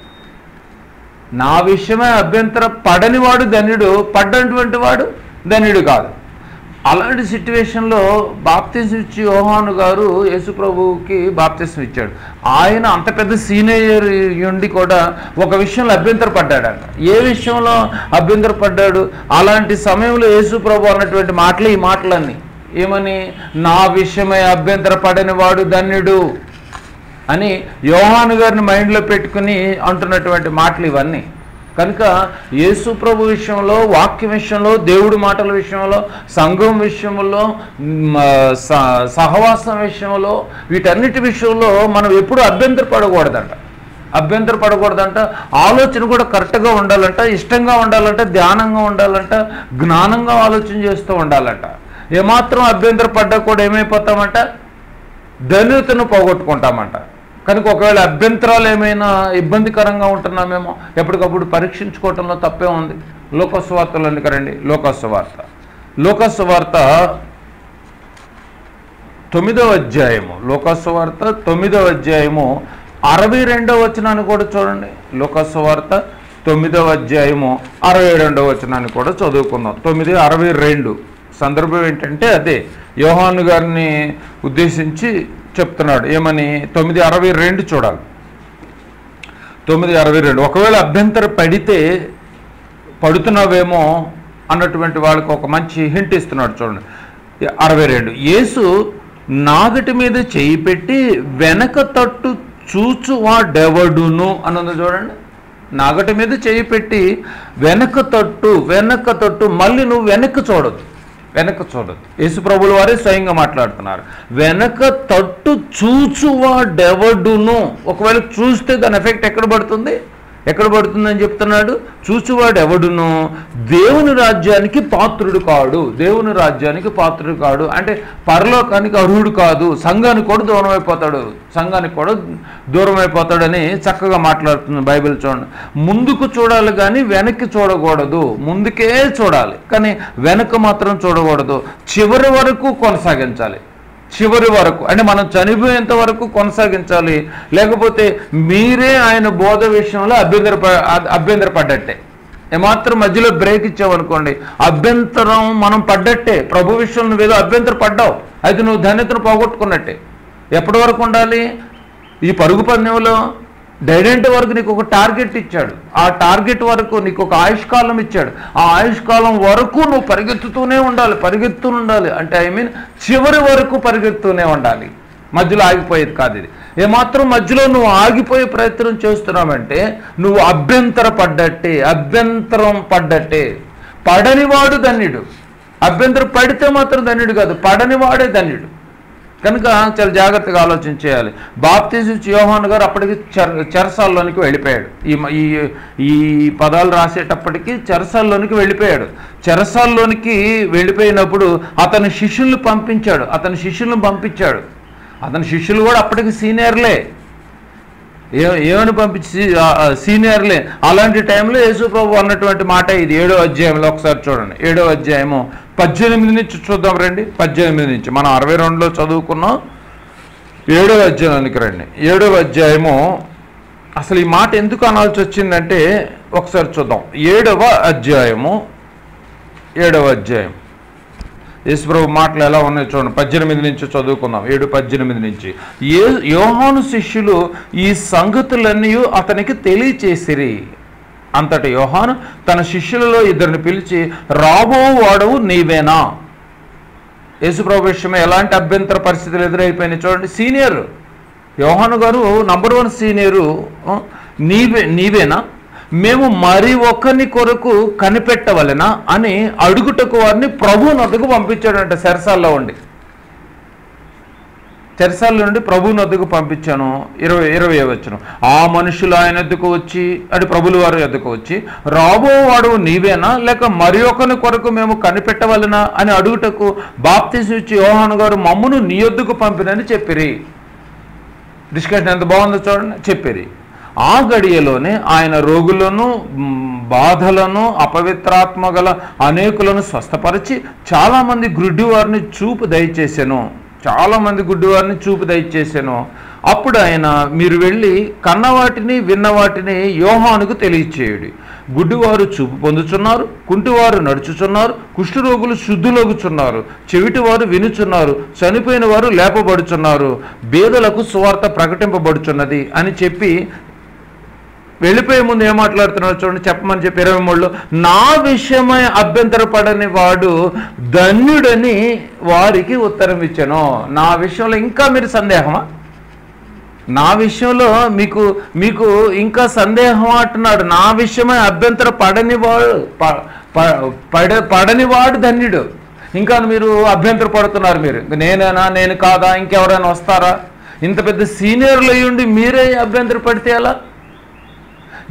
[SPEAKER 1] నా విషయమే అభ్యంతర పడనివాడు ధన్యుడు, పడ్డటువంటి వాడు ధన్యుడు కాదు. అలాంటి సిట్యువేషన్లో బాప్తిసం ఇచ్చి యోహాను గారు యేసు ప్రభువుకి బాప్తిసం ఇచ్చాడు. ఆయన అంత పెద్ద సీనియర్ ఉండి కూడా ఒక విషయంలో అభ్యంతర పడ్డాడంట. ఏ విషయంలో అభ్యంతర పడ్డాడు? అలాంటి సమయంలో యేసు ప్రభు అన్నటువంటి మాటలు, ఈ మాటలన్నీ ఏమని? నా విషయమై అభ్యంతర పడని వాడు ధన్యుడు అని యోహాను గారిని మైండ్లో పెట్టుకుని అంటున్నటువంటి మాటలు ఇవన్నీ. కనుక యేసు ప్రభు విషయంలో, వాక్యం విషయంలో, దేవుడి మాటల విషయంలో, సంఘం విషయంలో, సహవాసం విషయంలో, వీటన్నిటి విషయంలో మనం ఎప్పుడు అభ్యంతర పడకూడదంట. అభ్యంతర పడకూడదంట, ఆలోచన కూడా కరెక్ట్గా ఉండాలంట, ఇష్టంగా ఉండాలంట, ధ్యానంగా ఉండాలంట, జ్ఞానంగా ఆలోచన చేస్తూ ఉండాలంట. ఏమాత్రం అభ్యంతర పడ్డా కూడా ఏమైపోతామంట, ధన్యతను పోగొట్టుకుంటామంట. కనుక ఒకవేళ అభ్యంతరాలు ఏమైనా ఇబ్బందికరంగా ఉంటున్నామేమో ఎప్పటికప్పుడు పరీక్షించుకోవటంలో తప్పే ఉంది. లోకస్వార్తలోనికి రండి. లోకస్వార్త 9వ అధ్యాయము, లోకస్వార్త 9వ అధ్యాయము 62వ వచనాన్ని కూడా చూడండి. లోకస్వార్త 9వ అధ్యాయము 62వ వచనాన్ని కూడా చదువుకుందాం. 9:62. సందర్భం ఏంటంటే అదే యోహాను గారిని ఉద్దేశించి చెప్తున్నాడు. ఏమని? 9:62 చూడాలి. 9:62. ఒకవేళ అభ్యంతర పడుతున్నావేమో అన్నటువంటి వాళ్ళకి ఒక మంచి హింట్ ఇస్తున్నాడు చూడండి. 62. యేసు నాగటి మీద చేయి పెట్టి వెనక తట్టు చూచువాడెవడును అన్నది చూడండి. నాగటి మీద చేయి పెట్టి వెనక తట్టు మళ్ళీ నువ్వు వెనక్కి చూడొద్దు. యేసు ప్రభువుల వారే స్వయంగా మాట్లాడుతున్నారు. వెనక తట్టు చూచువాడెవడును. ఒకవేళ చూస్తే దాని ఎఫెక్ట్ ఎక్కడ పడుతుందని చెప్తున్నాడు. చూచువాడు ఎవడును దేవుని రాజ్యానికి పాత్రుడు కాడు. అంటే పరలోకానికి అర్హుడు కాదు. సంఘానికి కూడా దూరం అయిపోతాడని చక్కగా మాట్లాడుతుంది బైబిల్. చూడండి, ముందుకు చూడాలి కానీ వెనక్కి చూడకూడదు. ముందుకే చూడాలి కానీ వెనక్కి మాత్రం చూడకూడదు. చివరి వరకు కొనసాగించాలి. అంటే మనం చనిపోయేంత వరకు కొనసాగించాలి. లేకపోతే మీరే ఆయన బోధ విషయంలో అభ్యంతరపడ్డట్టే. ఏమాత్రం మధ్యలో బ్రేక్ ఇచ్చావనుకోండి, అభ్యంతరం మనం పడ్డట్టే. ప్రభు విషయంలో నువ్వేదో అభ్యంతర పడ్డావు, అయితే నువ్వు ధన్యతను పోగొట్టుకున్నట్టే. ఎప్పటి వరకు ఉండాలి? ఈ పరుగు పందెంలో డైరెంట్ వరకు నీకు ఒక టార్గెట్ ఇచ్చాడు. ఆ టార్గెట్ వరకు నీకు ఒక ఆయుష్కాలం ఇచ్చాడు. ఆ ఆయుష్కాలం వరకు నువ్వు పరిగెత్తుతూనే ఉండాలి. అంటే చివరి వరకు పరిగెత్తుతూనే ఉండాలి. మధ్యలో ఆగిపోయేది కాదు ఇది. ఏమాత్రం మధ్యలో నువ్వు ఆగిపోయే ప్రయత్నం చేస్తున్నావంటే నువ్వు అభ్యంతరం పడ్డట్టే. పడనివాడు ధన్యుడు. అభ్యంతరం పడితే మాత్రం ధన్యుడు కాదు, పడనివాడే ధన్యుడు. కనుక చాలా జాగ్రత్తగా ఆలోచన చేయాలి. బాప్తిజం ఇచ్చి యోహాను గారు అప్పటికి చెరసాల్లోనికి వెళ్ళిపోయాడు. ఈ పదాలు రాసేటప్పటికి చెరసాల్లోనికి వెళ్ళిపోయాడు. చెరసాల్లోనికి వెళ్ళిపోయినప్పుడు అతని శిష్యులను పంపించాడు. అతని శిష్యులు కూడా అప్పటికి సీనియర్లే. ఏమని పంపించి సీనియర్లే. అలాంటి టైంలో యేసు ప్రభు అన్నటువంటి మాట ఇది 7వ అధ్యాయంలో ఒకసారి చూడండి. 7వ అధ్యాయము 18 నుంచి చూద్దాం రండి. 18 నుంచి మనం 62లో చదువుకున్నాం. 7వ అధ్యాయానికి రండి. 7వ అధ్యాయము అసలు ఈ మాట ఎందుకు అనాల్సి వచ్చిందంటే ఒకసారి చూద్దాం. 7వ అధ్యాయం యేసుప్రభు మాటలు ఎలా ఉన్నాయో చూడండి. 18 నుంచి చదువుకుందాం. 7:18 నుంచి. యోహాను శిష్యులు ఈ సంగతులన్నీ అతనికి తెలియచేసిరి. అంతటి యోహాను తన శిష్యులలో 2 పిలిచి, రాబోవాడవు నీవేనా? యేసుప్రభు విషయమే ఎలాంటి అభ్యంతర పరిస్థితులు ఎదురైపోయినాయి చూడండి. సీనియర్ యోహాను గారు నంబర్ 1 సీనియరు. నీవేనా? మేము మరి ఒకరిని కొరకు కనిపెట్టవలెనా అని అడుగుటకు వారిని ప్రభువు నొద్దకు పంపించాడంట. చెరసాల్లో నుండి ప్రభువు నొద్దకు పంపించాను. 20 వచ్చును. ఆ మనుషులు ఆయన ఎద్దుకు వచ్చి, అంటే ప్రభులు వారి ఎద్దుకు వచ్చి, రాబోవాడు నీవేనా లేక మరి ఒకరిని కొరకు మేము కనిపెట్టవలెనా అని అడుగుటకు బాప్తిసం ఇచ్చి యోహాను గారు మమ్మును నీ యొద్దకు పంపినని చెప్పిరి. డిస్కషన్ ఎంత బాగుందో చూడండి. చెప్పిరి. ఆ గడియలోనే ఆయన రోగులను, బాధలను, అపవిత్రాత్మ గల అనేకులను స్వస్థపరిచి చాలామంది గుడ్డివారిని చూపు దయచేసాను. అప్పుడు ఆయన, మీరు వెళ్ళి కన్నవాటిని విన్నవాటిని యోహానుకు తెలియచేయుడి. గుడ్డివారు చూపు పొందుచున్నారు, కుంటివారు నడుచుచున్నారు, కుష్ఠరోగులు శుద్ధులగుచున్నారు, చెవిటివారు వినుచున్నారు, చనిపోయిన వారు లేపబడుచున్నారు, బేదలకు సువార్త ప్రకటింపబడుచున్నది అని చెప్పి వెళ్ళిపోయే ముందు ఏం మాట్లాడుతున్నాడు చూడండి. చెప్పమని చెప్పి 23లో, నా విషయమై అభ్యంతరపడని వాడు ధన్యుడని వారికి ఉత్తరం ఇచ్చాను. నా విషయంలో ఇంకా మీరు సందేహమా? నా విషయంలో మీకు ఇంకా సందేహం అంటున్నాడు. నా విషయమై అభ్యంతర పడనివాడు ధన్యుడు. ఇంకా మీరు అభ్యంతర పడుతున్నారు. నేనేనా, నేను కాదా, ఇంకెవరైనా వస్తారా? ఇంత పెద్ద సీనియర్లు అయ్యుండి మీరే అభ్యంతర పడితే ఎలా?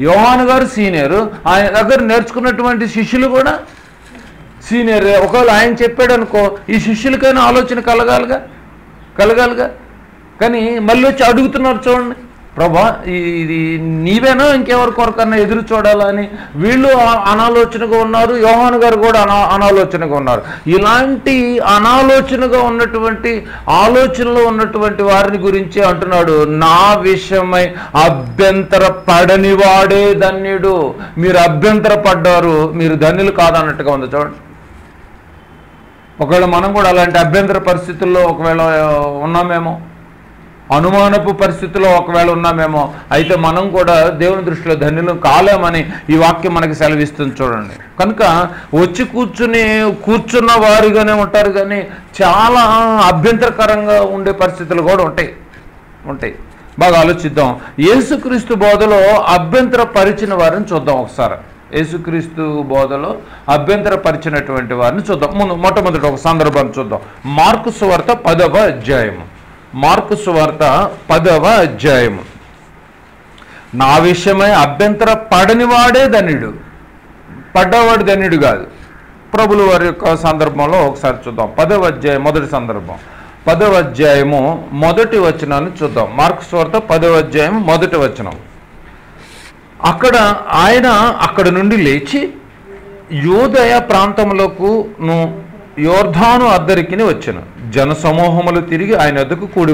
[SPEAKER 1] యోహాను గారు సీనియరు, ఆయన దగ్గర నేర్చుకున్నటువంటి శిష్యులు కూడా సీనియర్. ఒకవేళ ఆయన చెప్పాడు అనుకో, ఈ శిష్యులకైనా ఆలోచన కలగాలిగా. కానీ మళ్ళీ వచ్చి అడుగుతున్నారు, చూడండి ప్రభా ఇది నీవేనా ఇంకెవరి కొరకన్నా ఎదురు చూడాలా అని. వీళ్ళు అనాలోచనగా ఉన్నారు, యోహాను గారు కూడా అనాలోచనగా ఉన్నారు. ఇలాంటి అనాలోచనగా ఉన్నటువంటి ఆలోచనలో ఉన్నటువంటి వారిని గురించి అంటున్నాడు, నా విషయమై అభ్యంతర పడని వాడే ధన్యుడు. మీరు అభ్యంతర పడ్డారు, మీరు ధన్యులు కాదన్నట్టుగా ఉంది. చూడండి, ఒకవేళ మనం కూడా అలాంటి అభ్యంతర పరిస్థితుల్లో ఒకవేళ ఉన్నామేమో, అనుమానపు పరిస్థితుల్లో ఒకవేళ ఉన్నామేమో, అయితే మనం కూడా దేవుని దృష్టిలో ధన్యులు కాలేమని ఈ వాక్యం మనకి సెలవిస్తుంది. చూడండి, కనుక వచ్చి కూర్చున్న వారిగానే ఉంటారు, కానీ చాలా అభ్యంతరకరంగా ఉండే పరిస్థితులు కూడా ఉంటాయి. బాగా ఆలోచిద్దాం. యేసుక్రీస్తు బోధలో అభ్యంతర పరిచిన వారిని చూద్దాం ఒకసారి. యేసుక్రీస్తు బోధలో అభ్యంతరపరిచినటువంటి వారిని చూద్దాం. మొట్టమొదటి ఒక సందర్భాన్ని చూద్దాం. మార్కు సువార్త 10వ అధ్యాయము. మార్కు సువార్త 10వ అధ్యాయము. నా విషయమై అభ్యంతర పడనివాడే ధన్యుడు, పడ్డవాడు ధన్యుడు కాదు. ప్రభుల వారి యొక్క సందర్భంలో ఒకసారి చూద్దాం. 10వ అధ్యాయం మొదటి సందర్భం, 10వ అధ్యాయము మొదటి వచనాన్ని చూద్దాం. మార్కు సువార్త 10వ అధ్యాయం మొదటి వచనం. ఆయన అక్కడ నుండి లేచి యూదయ ప్రాంతములకు యోర్ధాను అద్దరికిని వచ్చెను. జన సమూహములు తిరిగి ఆయన వద్దకు కూడి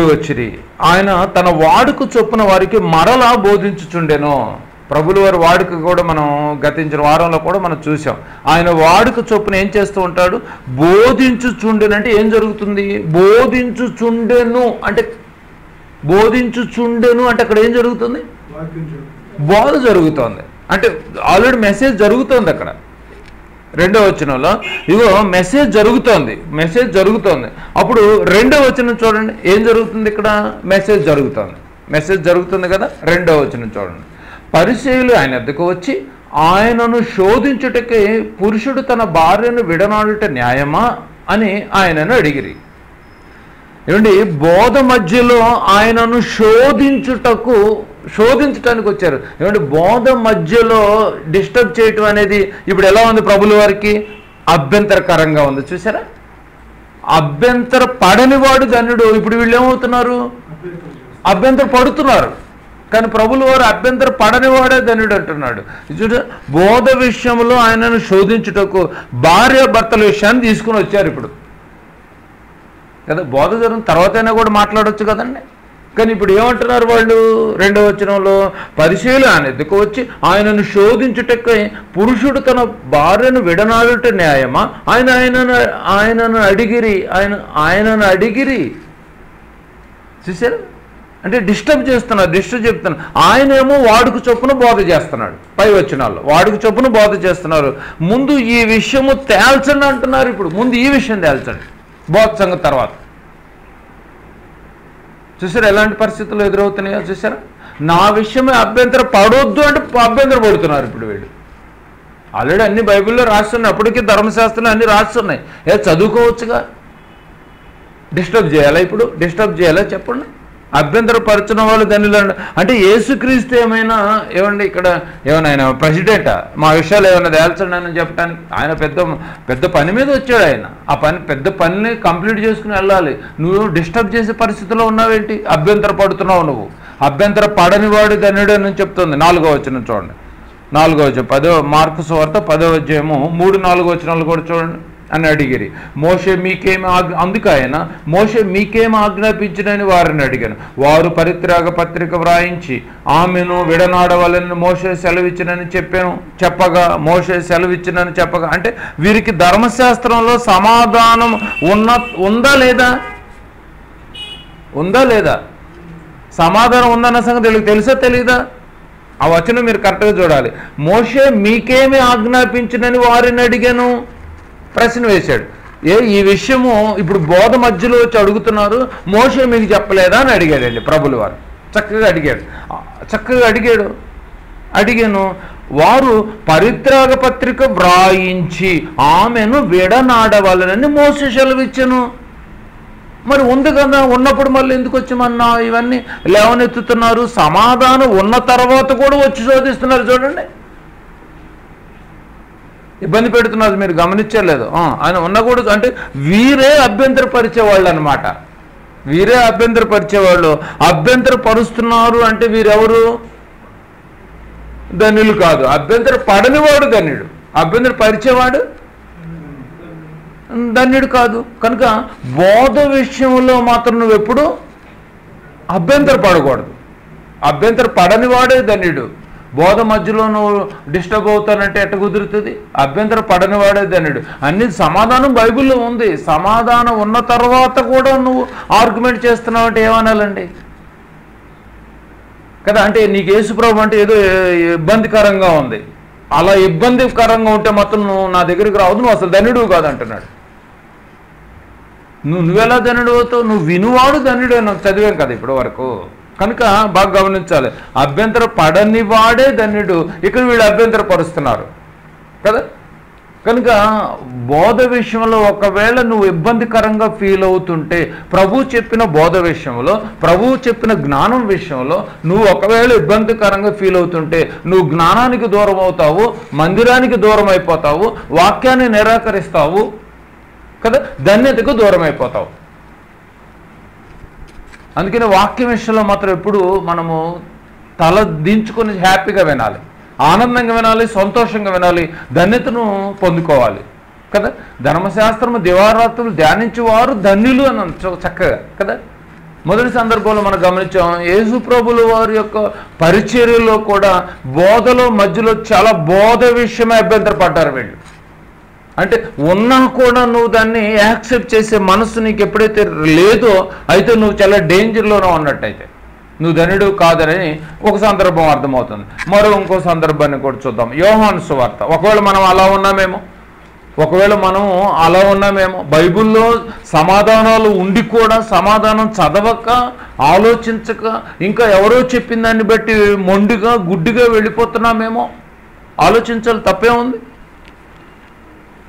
[SPEAKER 1] వచ్చిరి. ఆయన తన వాడుక చొప్పున వారికి మరలా బోధించుచుండెను. ప్రభుల వారి వాడుక కూడా మనం గతించిన వారంలో కూడా మనం చూసాం. ఆయన వాడుక చొప్పున ఏం చేస్తూ ఉంటాడు? బోధించుచుండెను. అంటే ఏం జరుగుతుంది? బోధించుచుండెను అంటే అక్కడ ఏం జరుగుతుంది? బోధ జరుగుతోంది. అంటే ఆల్రెడీ మెసేజ్ జరుగుతోంది అక్కడ. 2వ వచనంలో ఇగో మెసేజ్ జరుగుతోంది. అప్పుడు 2వ వచనం చూడండి, ఏం జరుగుతుంది ఇక్కడ? మెసేజ్ జరుగుతుంది కదా. 2వ వచనం చూడండి. పరిసయ్యులు ఆయన వద్దకు వచ్చి ఆయనను శోధించుటకే పురుషుడు తన భార్యను విడనాడుట న్యాయమా అని ఆయనను అడిగిరి. ఏమండి, బోధ మధ్యలో ఆయనను శోధించటానికి వచ్చారు. ఏమంటే బోధ మధ్యలో డిస్టర్బ్ చేయటం అనేది ఇప్పుడు ఎలా ఉంది? ప్రభుల వారికి అభ్యంతరకరంగా ఉంది. చూసారా? అభ్యంతర పడని వాడు ధన్యుడు. ఇప్పుడు వీళ్ళు ఏమవుతున్నారు? అభ్యంతర పడుతున్నారు. కానీ ప్రభుల వారు అభ్యంతర పడని వాడే ధన్యుడు అంటున్నాడు. చూడ, బోధ విషయంలో ఆయనను శోధించుటకు భార్యాభర్తల విషయాన్ని తీసుకుని వచ్చారు ఇప్పుడు కదా. బోధ జరిగిన తర్వాతైనా కూడా మాట్లాడవచ్చు కదండి. కానీ ఇప్పుడు ఏమంటున్నారు వాళ్ళు? 2వ వచనంలో పరిసయ్యులు ఆయన ఎద్దుకు వచ్చి ఆయనను శోధించుటకై పురుషుడు తన భార్యను విడనాడుట న్యాయమా? ఆయనను అడిగిరి. చూసారు? అంటే డిస్టర్బ్ చెప్తున్నారు. ఆయనేమో వాడుకు చొప్పున బోధ చేస్తున్నాడు. పై వచనాల్లో వాడుకు చొప్పున బోధ చేస్తున్నారు. ముందు ఈ విషయము తేల్చండి అంటున్నారు. ఇప్పుడు ముందు ఈ విషయం తేల్చండి, బోధ సంగతి తర్వాత. చూసారా ఎలాంటి పరిస్థితులు ఎదురవుతున్నాయో? చూసారా? నా విషయమే అభ్యంతర పడవద్దు అంటే అభ్యంతర పడుతున్నారు ఇప్పుడు వీళ్ళు. ఆల్రెడీ అన్ని బైబిల్లో రాస్తున్నాయి, అప్పటికీ ధర్మశాస్త్రంలో అన్ని రాస్తున్నాయి. చదువుకోవచ్చుగా. డిస్టర్బ్ చేయాలా చెప్పండి? అభ్యంతరపరచిన వాళ్ళు ధన్యులు అంటే యేసుక్రీస్తు ఏమండి ఇక్కడ ఏమైనా ఆయన ప్రెసిడెంటా? మా విషయాలు ఏమైనా తేల్చండి అని చెప్పడానికి? ఆయన పెద్ద పని మీద వచ్చాడు. ఆయన ఆ పెద్ద పనిని కంప్లీట్ చేసుకుని వెళ్ళాలి. నువ్వు డిస్టర్బ్ చేసే పరిస్థితిలో ఉన్నావేంటి? అభ్యంతర పడుతున్నావు నువ్వు. అభ్యంతర పడని వాడు ధన్యుడు అని చెప్తుంది. 4వ వచనం చూడండి. 4వ వచనం మార్కు సువార్త 10వ అధ్యాయము 3-4 వచనాలు కూడా చూడండి. అని అడిగిరి. మోషే మీకేమి అందుకు ఆయన మోషే మీకేమి ఆజ్ఞాపించినని వారిని అడిగాను. వారు పరిత్యాగ పత్రిక వ్రాయించి ఆమెను విడనాడవలని మోషే సెలవిచ్చినని మోషే సెలవిచ్చినని చెప్పగా అంటే వీరికి ధర్మశాస్త్రంలో సమాధానం ఉందా లేదా? సమాధానం ఉందన్న సంగతి తెలుసా తెలీదా? ఆ వచనం మీరు కరెక్ట్గా చూడాలి. మోషే మీకేమి ఆజ్ఞాపించినని వారిని అడిగాను ప్రశ్న వేశాడు. ఈ విషయము ఇప్పుడు బోధ మధ్యలో వచ్చి అడుగుతున్నారు. మోషే మీకు చెప్పలేదా అని అడిగాడండి ప్రభుల వారు. చక్కగా అడిగాను. వారు పరిత్యాగ పత్రిక వ్రాయించి ఆమెను విడనాడవాలని మోషే సెలవిచ్చాను. మరి ఉంది కదా, ఉన్నప్పుడు మళ్ళీ ఎందుకు వచ్చి మన ఇవన్నీ లేవనెత్తుతున్నారు? సమాధానం ఉన్న తర్వాత కూడా వచ్చి శోధిస్తున్నారు చూడండి, ఇబ్బంది పెడుతున్నారు. మీరు గమనించలేదు. ఆయన ఉన్నకూడదు అంటే వీరే అభ్యంతరపరిచేవాళ్ళు అనమాట. వీరే అభ్యంతరపరిచేవాళ్ళు. అభ్యంతరపరుస్తున్నారు అంటే వీరెవరు? ధన్యులు కాదు. అభ్యంతర పడనివాడు ధన్యుడు, అభ్యంతరపరిచేవాడు ధన్యుడు కాదు. కనుక బోధ విషయంలో మాత్రం నువ్వు ఎప్పుడు అభ్యంతర పడకూడదు. అభ్యంతర పడనివాడే ధన్యుడు. బోధ మధ్యలో నువ్వు డిస్టర్బ్ అవుతానంటే ఎట్ట కుదురుతుంది? అభ్యంతర పడనివాడే ధన్యుడు. అన్ని సమాధానం బైబిల్లో ఉంది. సమాధానం ఉన్న తర్వాత కూడా నువ్వు ఆర్గ్యుమెంట్ చేస్తున్నావు అంటే ఏమనాలండి కదా? అంటే నీకు యేసుప్రభు అంటే ఏదో ఇబ్బందికరంగా ఉంది. అలా ఇబ్బందికరంగా ఉంటే మాత్రం నువ్వు నా దగ్గరికి రావద్దు, నువ్వు అసలు ధన్యుడు కాదు అంటున్నాడు. నువ్వెలా ధన్యుడు అవుతావు? నువ్వు వినువాడు ధన్యుడు అని చదివాం కదా ఇప్పటి వరకు. కనుక బాగా గమనించాలి, అభ్యంతర పడని వాడే ధన్యుడు. ఇక్కడ వీళ్ళు అభ్యంతర పరుస్తున్నారు కదా. కనుక బోధ విషయంలో ఒకవేళ నువ్వు ఇబ్బందికరంగా ఫీల్ అవుతుంటే, ప్రభు చెప్పిన బోధ విషయంలో, ప్రభువు చెప్పిన జ్ఞానం విషయంలో నువ్వు ఒకవేళ ఇబ్బందికరంగా ఫీల్ అవుతుంటే, నువ్వు జ్ఞానానికి దూరం అవుతావు, మందిరానికి దూరం అయిపోతావు, వాక్యాన్ని నిరాకరిస్తావు కదా, ధన్యతకు దూరం అయిపోతావు. అందుకని వాక్యం విషయంలో మాత్రం ఎప్పుడు మనము తల దించుకొని హ్యాపీగా వినాలి, ఆనందంగా వినాలి, సంతోషంగా వినాలి, ధన్యతను పొందుకోవాలి కదా. ధర్మశాస్త్రము దివారాత్రులు ధ్యానించేవారు ధన్యులు అని చక్కగా కదా. మొదటి సందర్భంలో మనం గమనించాం, యేసు ప్రభుల వారి యొక్క పరిచర్యలో కూడా బోధలో మధ్యలో చాలా బోధ విషయమే అభ్యంతరపడ్డారు వీళ్ళు. అంటే ఉన్నా కూడా నువ్వు దాన్ని యాక్సెప్ట్ చేసే మనసు నీకు ఎప్పుడైతే లేదో అయితే నువ్వు చాలా డేంజర్లోనే ఉన్నట్టయితే నువ్వు ధన్యుడు కాదని ఒక సందర్భం అర్థమవుతుంది. ఇంకో సందర్భాన్ని కూడా చూద్దాం. యోహాను సువార్త. ఒకవేళ మనం అలా ఉన్నామేమో, బైబిల్లో సమాధానాలు ఉండి కూడా సమాధానం చదవక, ఆలోచించక, ఇంకా ఎవరో చెప్పిన దాన్ని బట్టి మొండిగా గుడ్డిగా వెళ్ళిపోతున్నామేమో. ఆలోచించాలి, తప్పే ఉంది.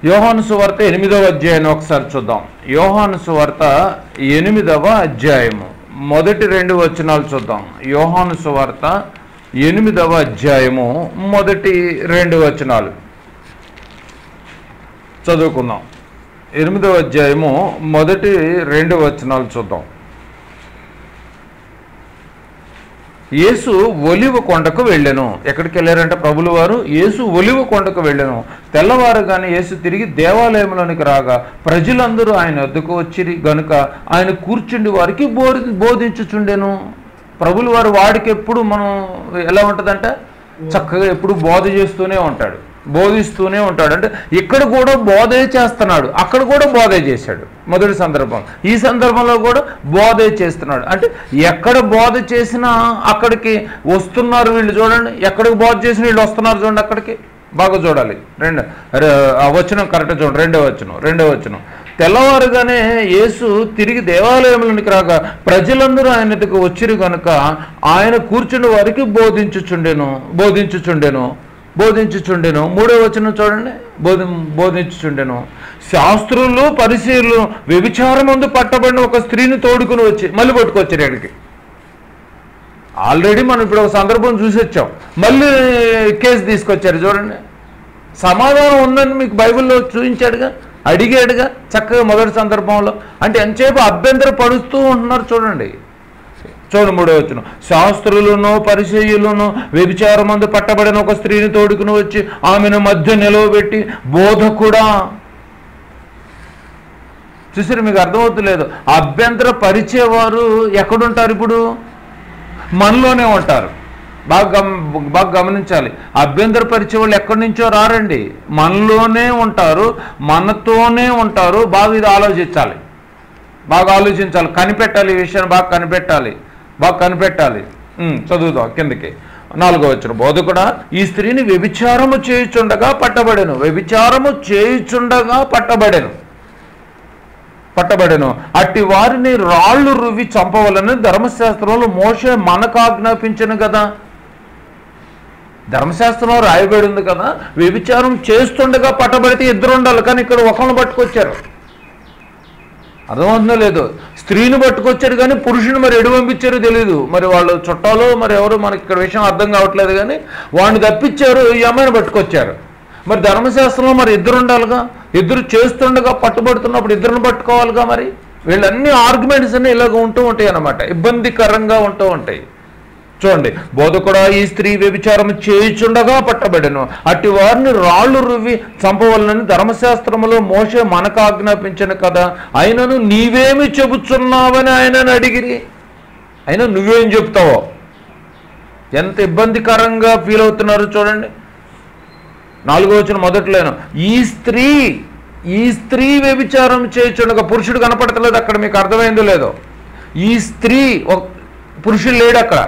[SPEAKER 1] యోహాను సువార్త 8వ అధ్యాయాన్ని ఒకసారి చూద్దాం. యోహాను సువార్త 8వ అధ్యాయము మొదటి 2 వచనాలు చూద్దాం. యోహాను సువార్త 8వ అధ్యాయము మొదటి 2 వచనాలు చదువుకుందాం. 8వ అధ్యాయము మొదటి 2 వచనాలు చూద్దాం. యేసు ఒలివ కొండకు వెళ్ళెను. ఎక్కడికి వెళ్ళారంటే ప్రభులు వారు యేసు ఒలివ కొండకు వెళ్ళెను. తెల్లవారుగానే యేసు తిరిగి దేవాలయంలోనికి రాగా ప్రజలందరూ ఆయన వద్దకు వచ్చిరి గనుక ఆయన కూర్చుండి వారికి బోధించుచుండెను. ప్రభులు వారు వాడికి ఎప్పుడు మనం ఎలా ఉంటుందంటే చక్కగా ఎప్పుడు బోధ చేస్తూనే ఉంటాడు, బోధిస్తూనే ఉంటాడు. అంటే ఇక్కడ కూడా బోధే చేస్తున్నాడు, అక్కడ కూడా బోధే చేశాడు. మొదటి సందర్భం, ఈ సందర్భంలో కూడా బోధే చేస్తున్నాడు. అంటే ఎక్కడ బోధ చేసినా అక్కడికి వస్తున్నారు వీళ్ళు. చూడండి, ఎక్కడికి బోధ చేసిన వీళ్ళు వస్తున్నారు చూడండి అక్కడికి. బాగా చూడాలి. వచనం కరెక్ట్ చూడండి. రెండవ వచనం. తెల్లవారుగానే యేసు తిరిగి దేవాలయంలోనికి రాగా ప్రజలందరూ ఆయన దగ్గర వచ్చిరు కనుక ఆయన కూర్చుని వారికి బోధించుచుండెను. 3వ వచనం చూడండి. బోధించుచుండెను. శాస్త్రులు పరిసయ్యులు వ్యభిచారమందు పట్టబడిన ఒక స్త్రీని తోడుకుని వచ్చి మళ్ళీ పట్టుకొచ్చారు ఇక్కడికి. ఆల్రెడీ మనం ఇప్పుడు ఒక సందర్భం చూసి వచ్చాం, మళ్ళీ కేసు తీసుకొచ్చారు చూడండి. సమాధానం ఉందని మీకు బైబిల్లో చూపించాడుగా, అడిగాడుగా చక్కగా మొదటి సందర్భంలో. అంటే ఎంతసేపు అభ్యంతర పడుతూ ఉంటున్నారు చూడండి. 3వ వచనం. శాస్త్రులను పరిసయ్యులను వ్యభిచారమందు పట్టబడిన ఒక స్త్రీని తోడుకుని వచ్చి ఆమెను మధ్య నిలవబెట్టి బోధకుడా. చూసారు, మీకు అర్థమవుతలేదు. అభ్యంతర పరిచేవారు ఎక్కడుంటారు? ఇప్పుడు మనలోనే ఉంటారు. బాగా గమనించాలి. అభ్యంతర పరిచే వాళ్ళు ఎక్కడి నుంచో రారండి, మనలోనే ఉంటారు, మనతోనే ఉంటారు. బాగా ఇది ఆలోచించాలి, కనిపెట్టాలి. ఈ విషయాన్ని బాగా కనిపెట్టాలి. చదువుదాం కిందకి. 4వ వచనం. బోధకుడా, ఈ స్త్రీని వ్యభిచారము చేయుచుండగా పట్టబడెను. అట్టి వారిని రాళ్ళు రువ్వి చంపవలని ధర్మశాస్త్రంలో మోషే మనకు ఆజ్ఞాపించను కదా. ధర్మశాస్త్రంలో రాయబడి ఉంది కదా, వ్యభిచారం చేస్తుండగా పట్టబడితే 2 ఉండాలి. కానీ ఇక్కడ ఒకళ్ళని పట్టుకొచ్చారు. అర్థమవుతుందో లేదో. స్త్రీని పట్టుకొచ్చారు కానీ పురుషుని మరి ఎడు పంపించారో తెలియదు. మరి వాళ్ళు చుట్టాలో మరి ఎవరు మనకి ఇక్కడ విషయం అర్థం కావట్లేదు. కానీ వాడిని తప్పించారు, ఈ అమ్మాయిని పట్టుకొచ్చారు. మరి ధర్మశాస్త్రంలో మరి ఇద్దరు ఉండాలిగా, ఇద్దరు చేస్తుండగా పట్టుబడుతున్నప్పుడు ఇద్దరిని పట్టుకోవాలిగా. మరి వీళ్ళన్ని ఆర్గ్యుమెంట్స్ అన్నీ ఇలాగ ఉంటూ ఉంటాయి అన్నమాట, ఇబ్బందికరంగా ఉంటూ ఉంటాయి. చూడండి, బోధకుడా ఈ స్త్రీ వ్యభిచారం చేయుచుండగా పట్టబడెను, అట్టి వారిని రాళ్ళు రువ్వి చంపవలనని ధర్మశాస్త్రములో మోషే మనకు ఆజ్ఞాపించను కదా, అయినను నీవేమి చెబుతున్నావని ఆయనను అడిగిరి. అయినా నువ్వేం చెప్తావో. ఎంత ఇబ్బందికరంగా ఫీల్ అవుతున్నారు చూడండి. 4వ వచనం మొదట్లోను, ఈ స్త్రీ వ్యభిచారం చేయుచుండగా, పురుషుడు కనపడతలేదు అక్కడ, మీకు అర్థమైందో లేదో. ఈ స్త్రీ, పురుషుడు లేడు అక్కడ.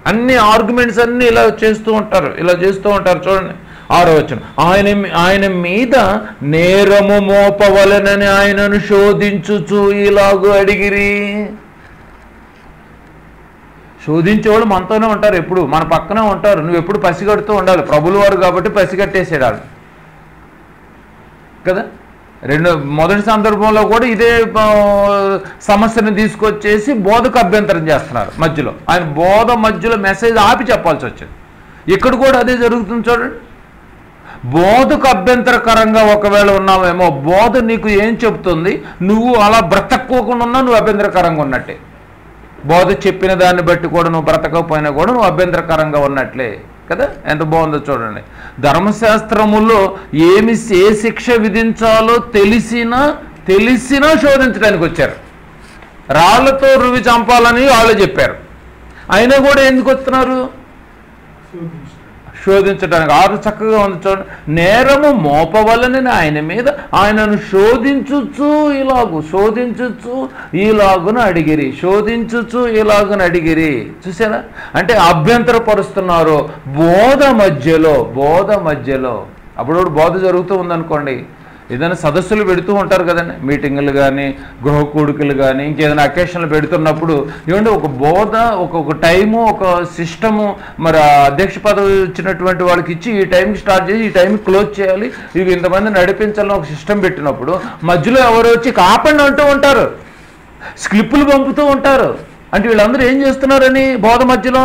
[SPEAKER 1] అన్ని ఆర్గ్యుమెంట్స్ అన్నీ ఇలా చేస్తూ ఉంటారు చూడండి. 6వ వచనం, ఆయన మీద నేరము మోపవలెనని ఆయనను శోధించుచు ఇలాగూ అడిగిరి. శోధించేవాళ్ళు మనతోనే ఉంటారు, ఎప్పుడు మన పక్కనే ఉంటారు. నువ్వు ఎప్పుడు పసిగడుతూ ఉండాలి. ప్రభులు వారు కాబట్టి పసిగట్టేసేడాలి కదా. మొదటి సందర్భంలో కూడా ఇదే సమస్యను తీసుకొచ్చేసి బోధకు అభ్యంతరం చేస్తున్నారు. మధ్యలో ఆయన బోధ మధ్యలో మెసేజ్ ఆపి చెప్పాల్సి వచ్చింది. ఇక్కడ కూడా అదే జరుగుతుంది చూడండి. బోధకు అభ్యంతరకరంగా ఒకవేళ ఉన్నావేమో, బోధ నీకు ఏం చెప్తుంది, నువ్వు అలా బ్రతక్కోకుండా ఉన్నా నువ్వు అభ్యంతరకరంగా ఉన్నట్టే. బోధ చెప్పిన దాన్ని బట్టి కూడా నువ్వు బ్రతకపోయినా కూడా నువ్వు అభ్యంతరకరంగా ఉన్నట్లే కదా. ఎంత బాగుందో చూడండి. ధర్మశాస్త్రములో ఏ శిక్ష విధించాలో తెలిసినా శోధించడానికి వచ్చారు. రాళ్లతో రువి చంపాలని వాళ్ళు చెప్పారు, అయినా కూడా ఎందుకు వస్తున్నారు? శోధించడానికి. 6 చక్కగా ఉంది చూడండి. నేరము మోపవలనని ఆయన మీద ఆయనను శోధించుచు ఇలాగున అడిగిరి. చూసారా? అంటే అభ్యంతరపరుస్తున్నారు బోధ మధ్యలో. అప్పుడు బోధ జరుగుతూ ఉందనుకోండి, ఏదైనా సదస్సులు పెడుతూ ఉంటారు కదండి, మీటింగులు కానీ గృహ కూడికలు కానీ ఇంకేదైనా అకేషన్లు పెడుతున్నప్పుడు ఏమంటే ఒక బోధ, ఒక టైము, ఒక సిస్టము, మరి అధ్యక్ష పదవి ఇచ్చినటువంటి వాళ్ళకి ఇచ్చి ఈ టైంకి స్టార్ట్ చేసి ఈ టైంకి క్లోజ్ చేయాలి, ఇవి ఇంతమంది నడిపించాలని ఒక సిస్టమ్ పెట్టినప్పుడు మధ్యలో ఎవరు వచ్చి కాపండి అంటూ ఉంటారు, స్లిప్పులు పంపుతూ ఉంటారు. అంటే వీళ్ళందరూ ఏం చేస్తున్నారని బోధ మధ్యలో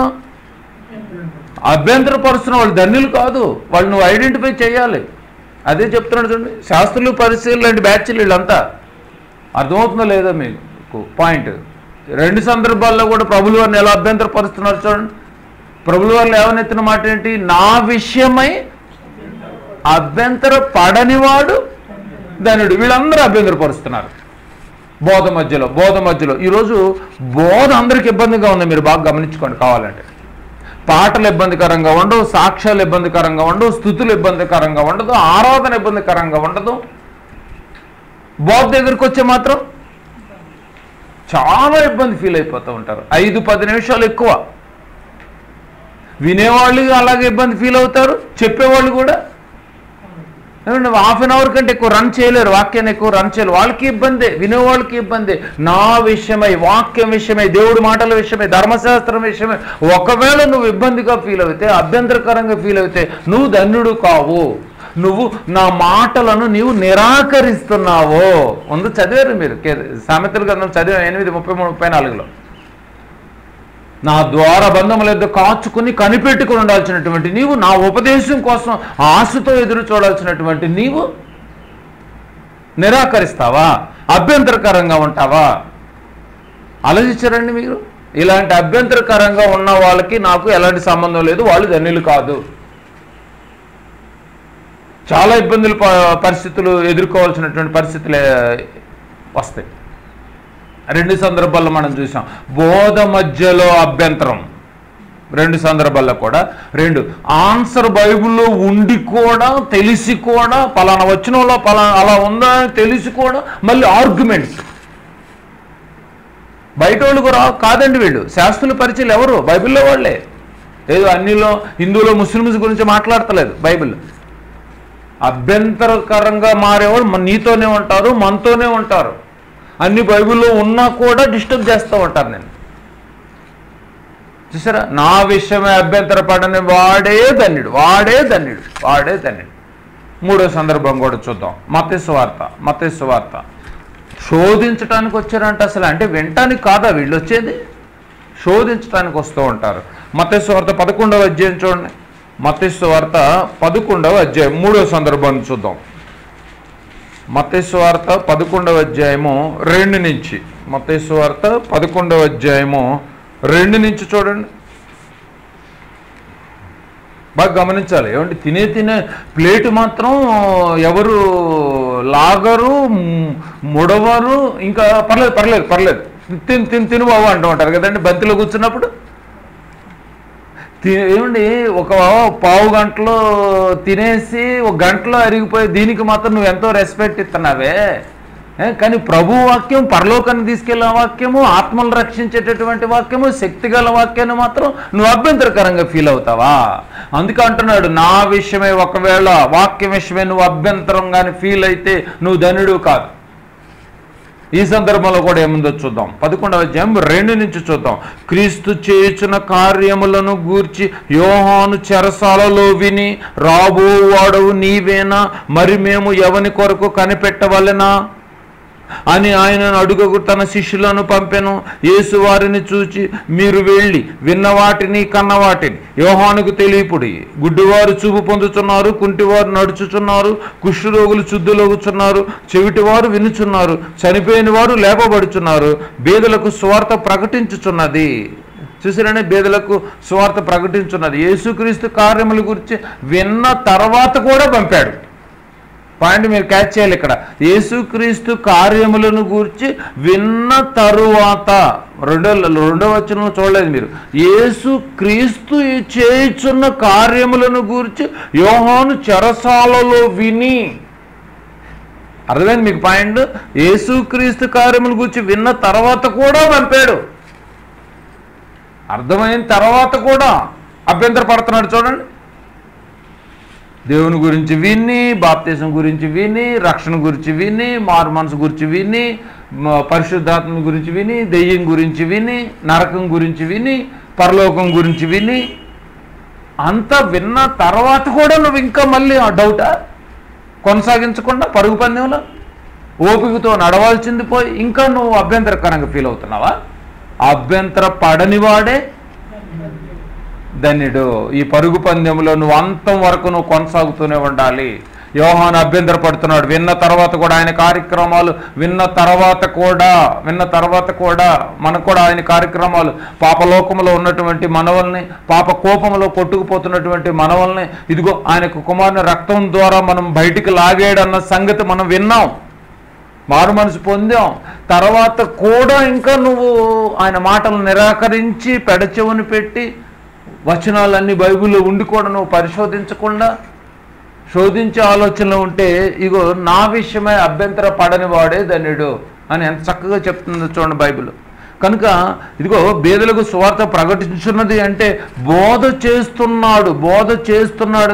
[SPEAKER 1] అభ్యంతరపరుస్తున్న వాళ్ళు ధన్యులు కాదు, వాళ్ళు నువ్వు ఐడెంటిఫై చేయాలి. అదే చెప్తున్నాడు చూడండి. శాస్త్రులు, పరిశీలన లాంటి బ్యాచ్లు వీళ్ళంతా. అర్థమవుతుందో లేదో మీకు పాయింట్? 2 సందర్భాల్లో కూడా ప్రభుల వారిని ఎలా అభ్యంతరపరుస్తున్నారు చూడండి. ప్రభుల వారిని ఏమనెత్తిన మాట ఏంటి? నా విషయమై అభ్యంతర పడనివాడు ధనుడు. వీళ్ళందరూ అభ్యంతరపరుస్తున్నారు బోధ మధ్యలో. ఈరోజు బోధ అందరికి ఇబ్బందిగా ఉంది, మీరు బాగా గమనించుకోండి. కావాలంటే పాటలు ఇబ్బందికరంగా ఉండవు, సాక్ష్యాలు ఇబ్బందికరంగా ఉండవు, స్తుతులు ఇబ్బందికరంగా ఉండదు, ఆరాధన ఇబ్బందికరంగా ఉండదు. బోధ దగ్గరికి వచ్చే మాత్రం చాలా ఇబ్బంది ఫీల్ అయిపోతూ ఉంటారు. 5-10 నిమిషాలు ఎక్కువ వినేవాళ్ళు అలాగే ఇబ్బంది ఫీల్ అవుతారు, చెప్పేవాళ్ళు కూడా హాఫ్ అన్ అవర్ కంటే ఎక్కువ రన్ చేయలేరు, వాక్యాన్ని ఎక్కువ రన్ చేయలేరు. వాళ్ళకి ఇబ్బందే, వినేవాళ్ళకి ఇబ్బంది. నా విషయమై, వాక్యం విషయమై, దేవుడి మాటల విషయమై, ధర్మశాస్త్రం విషయమై ఒకవేళ నువ్వు ఇబ్బందిగా ఫీల్ అవుతే, అభ్యంతరకరంగా ఫీల్ అవుతే నువ్వు ధన్యుడు కావు. నువ్వు నా మాటలను నీవు నిరాకరిస్తున్నావు. ముందు చదివారు మీరు సామెతల గ్రంథం చదివారు 8:33-34. నా ద్వార బంధముల యొద్ద కాచుకుని కనిపెట్టుకుని ఉండాల్సినటువంటి నీవు, నా ఉపదేశం కోసం ఆశతో ఎదురు చూడాల్సినటువంటి నీవు నిరాకరిస్తావా? అభ్యంతరకరంగా ఉంటావా? ఆలోచించారండి మీరు? ఇలాంటి అభ్యంతరకరంగా ఉన్న వాళ్ళకి నాకు ఎలాంటి సంబంధం లేదు, వాళ్ళు ధన్యులు కాదు. చాలా పరిస్థితులు ఎదుర్కోవాల్సినటువంటి పరిస్థితులు వస్తాయి. 2 సందర్భాల్లో మనం చూసాం. బోధ మధ్యలో అభ్యంతరం 2 సందర్భాల్లో కూడా. 2 ఆన్సర్ బైబిల్లో ఉండి కూడా, తెలిసి కూడా, పలానా వచనంలో పలానా అలా ఉందా అని తెలిసి కూడా మళ్ళీ ఆర్గ్యుమెంట్స్. బయట వాళ్ళు కూడా కాదండి, వీళ్ళు శాస్త్రుల పరిచయాలు ఎవరు? బైబిల్లో వాళ్ళే. ఏదో అన్నిలో హిందువులో ముస్లిమ్స్ గురించి మాట్లాడతలేదు బైబిల్. అభ్యంతరకరంగా మారేవాళ్ళు నీతోనే ఉంటారు, మనతోనే ఉంటారు. అన్ని బైబిల్లో ఉన్నా కూడా డిస్టర్బ్ చేస్తూ ఉంటారు. నేను చూసారా? నా విషయమే అభ్యంతరపడని వాడే ధన్యుడు. 3వ సందర్భం కూడా చూద్దాం. మత్తయి సువార్త శోధించడానికి వచ్చారంట. అసలు అంటే వినటానికి కాదా వీళ్ళు వచ్చేది? శోధించడానికి వస్తూ ఉంటారు. మత్తయి సువార్త 11వ అధ్యాయం చూడండి. మత్తయి సువార్త 11వ అధ్యాయం 3వ సందర్భాన్ని చూద్దాం. మత్తయి సువార్త 11వ అధ్యాయము 2 నుంచి. మత్తయి సువార్త 11వ అధ్యాయము 2 నుంచి చూడండి. బాగా గమనించాలి. ఏమంటే తినే ప్లేటు మాత్రం ఎవరు లాగరు, ముడవరు. ఇంకా పర్లేదు తిను బాబు అంటూ ఉంటారు కదండి బంతిలో కూర్చున్నప్పుడు. ఏమండి ఒక పావు గంటలో తినేసి ఒక గంటలో అరిగిపోయి దీనికి మాత్రం నువ్వు ఎంతో రెస్పెక్ట్ ఇస్తున్నావే. కానీ ప్రభు వాక్యం, పరలోకాన్ని తీసుకెళ్లే వాక్యము, ఆత్మను రక్షించేటటువంటి వాక్యము, శక్తిగల వాక్యాన్ని మాత్రం నువ్వు అభ్యంతరకరంగా ఫీల్ అవుతావా? అందుకే అంటున్నాడు, నా విషయమే ఒకవేళ వాక్యం విషయమే నువ్వు అభ్యంతరంగానే ఫీల్ అయితే నువ్వు ధనుడు కాదు. ఈ సందర్భంలో కూడా ఏముందో చూద్దాం. 11వ అధ్యాయం 2 నుంచి చూద్దాం. క్రీస్తు చేయుచున్న కార్యములను గూర్చి యోహాను చెరసాలలో విని, రాబోవాడవు నీవేనా, మరి మేము ఎవని కొరకు కనిపెట్టవలెనా అని ఆయనను అడుగకు తన శిష్యులను పంపెను. యేసు వారిని చూచి, మీరు వెళ్ళి విన్నవాటిని కన్నవాటిని యోహానుకు తెలియపుడి. గుడ్డివారు చూపు పొందుతున్నారు, కుంటివారు నడుచుచున్నారు, కుష్ఠరోగులు శుద్ధులగుచున్నారు, చెవిటివారు వినుచున్నారు, చనిపోయిన వారు లేపబడుచున్నారు, బీదలకు సువార్త ప్రకటించుచున్నది. చూసారనే, బీదలకు సువార్త ప్రకటించున్నది. యేసుక్రీస్తు కార్యముల గురించి విన్న తర్వాత కూడా పంపాడు. పాయింట్ మీరు క్యాచ్ చేయాలి ఇక్కడ. యేసుక్రీస్తు కార్యములను గూర్చి విన్న తరువాత, రెండవ వచనం చూడలేదు మీరు. యేసుక్రీస్తు చేయుచున్న కార్యములను గూర్చి యోహాను చెరసాలలో విని. అర్థమైంది మీకు పాయింట్? యేసుక్రీస్తు కార్యముల గురించి విన్న తర్వాత కూడా పంపాడు. అర్థమైన తర్వాత కూడా అభ్యంతరపడుతున్నాడు. చూడండి, దేవుని గురించి విని, బాప్తిసం గురించి విని, రక్షణ గురించి విని, మారు మనసు గురించి విని, పరిశుద్ధాత్మ గురించి విని, దెయ్యం గురించి విని, నరకం గురించి విని, పరలోకం గురించి విని, అంతా విన్న తర్వాత కూడా నువ్వు ఇంకా మళ్ళీ ఆ డౌటా కొనసాగించకుండా పరుగు పందెంలో ఓపికతో నడవాల్సింది పోయి ఇంకా నువ్వు అభ్యంతరకరంగా ఫీల్ అవుతున్నావా? అభ్యంతర పడనివాడే ధన్యుడు. ఈ పరుగు పందెంలో నువ్వు అంతం వరకు నువ్వు కొనసాగుతూనే ఉండాలి. యోహాను అభ్యంతర పడుతున్నాడు. విన్న తర్వాత కూడా ఆయన కార్యక్రమాలు, విన్న తర్వాత కూడా మనకు కూడా ఆయన కార్యక్రమాలు, పాపలోకంలో ఉన్నటువంటి మనవల్ని, పాప కోపంలో కొట్టుకుపోతున్నటువంటి మనవల్ని, ఇదిగో ఆయనకు కుమారుని రక్తం ద్వారా మనం బయటికి లాగాడన్న సంగతి మనం విన్నాం, మారు మనసు పొందాం. తర్వాత కూడా ఇంకా నువ్వు ఆయన మాటలు నిరాకరించి పెడచెవుని పెట్టి వచనాలన్నీ బైబిల్లో ఉండి కూడా నువ్వు పరిశోధించకుండా శోధించే ఆలోచనలో ఉంటే, ఇగో నా విషయమై అభ్యంతర పడని వాడే ధన్యుడు అని ఎంత చక్కగా చెప్తుందో చూడండి బైబిల్. కనుక ఇదిగో బేదలకు సువార్త ప్రకటించున్నది అంటే బోధ చేస్తున్నాడు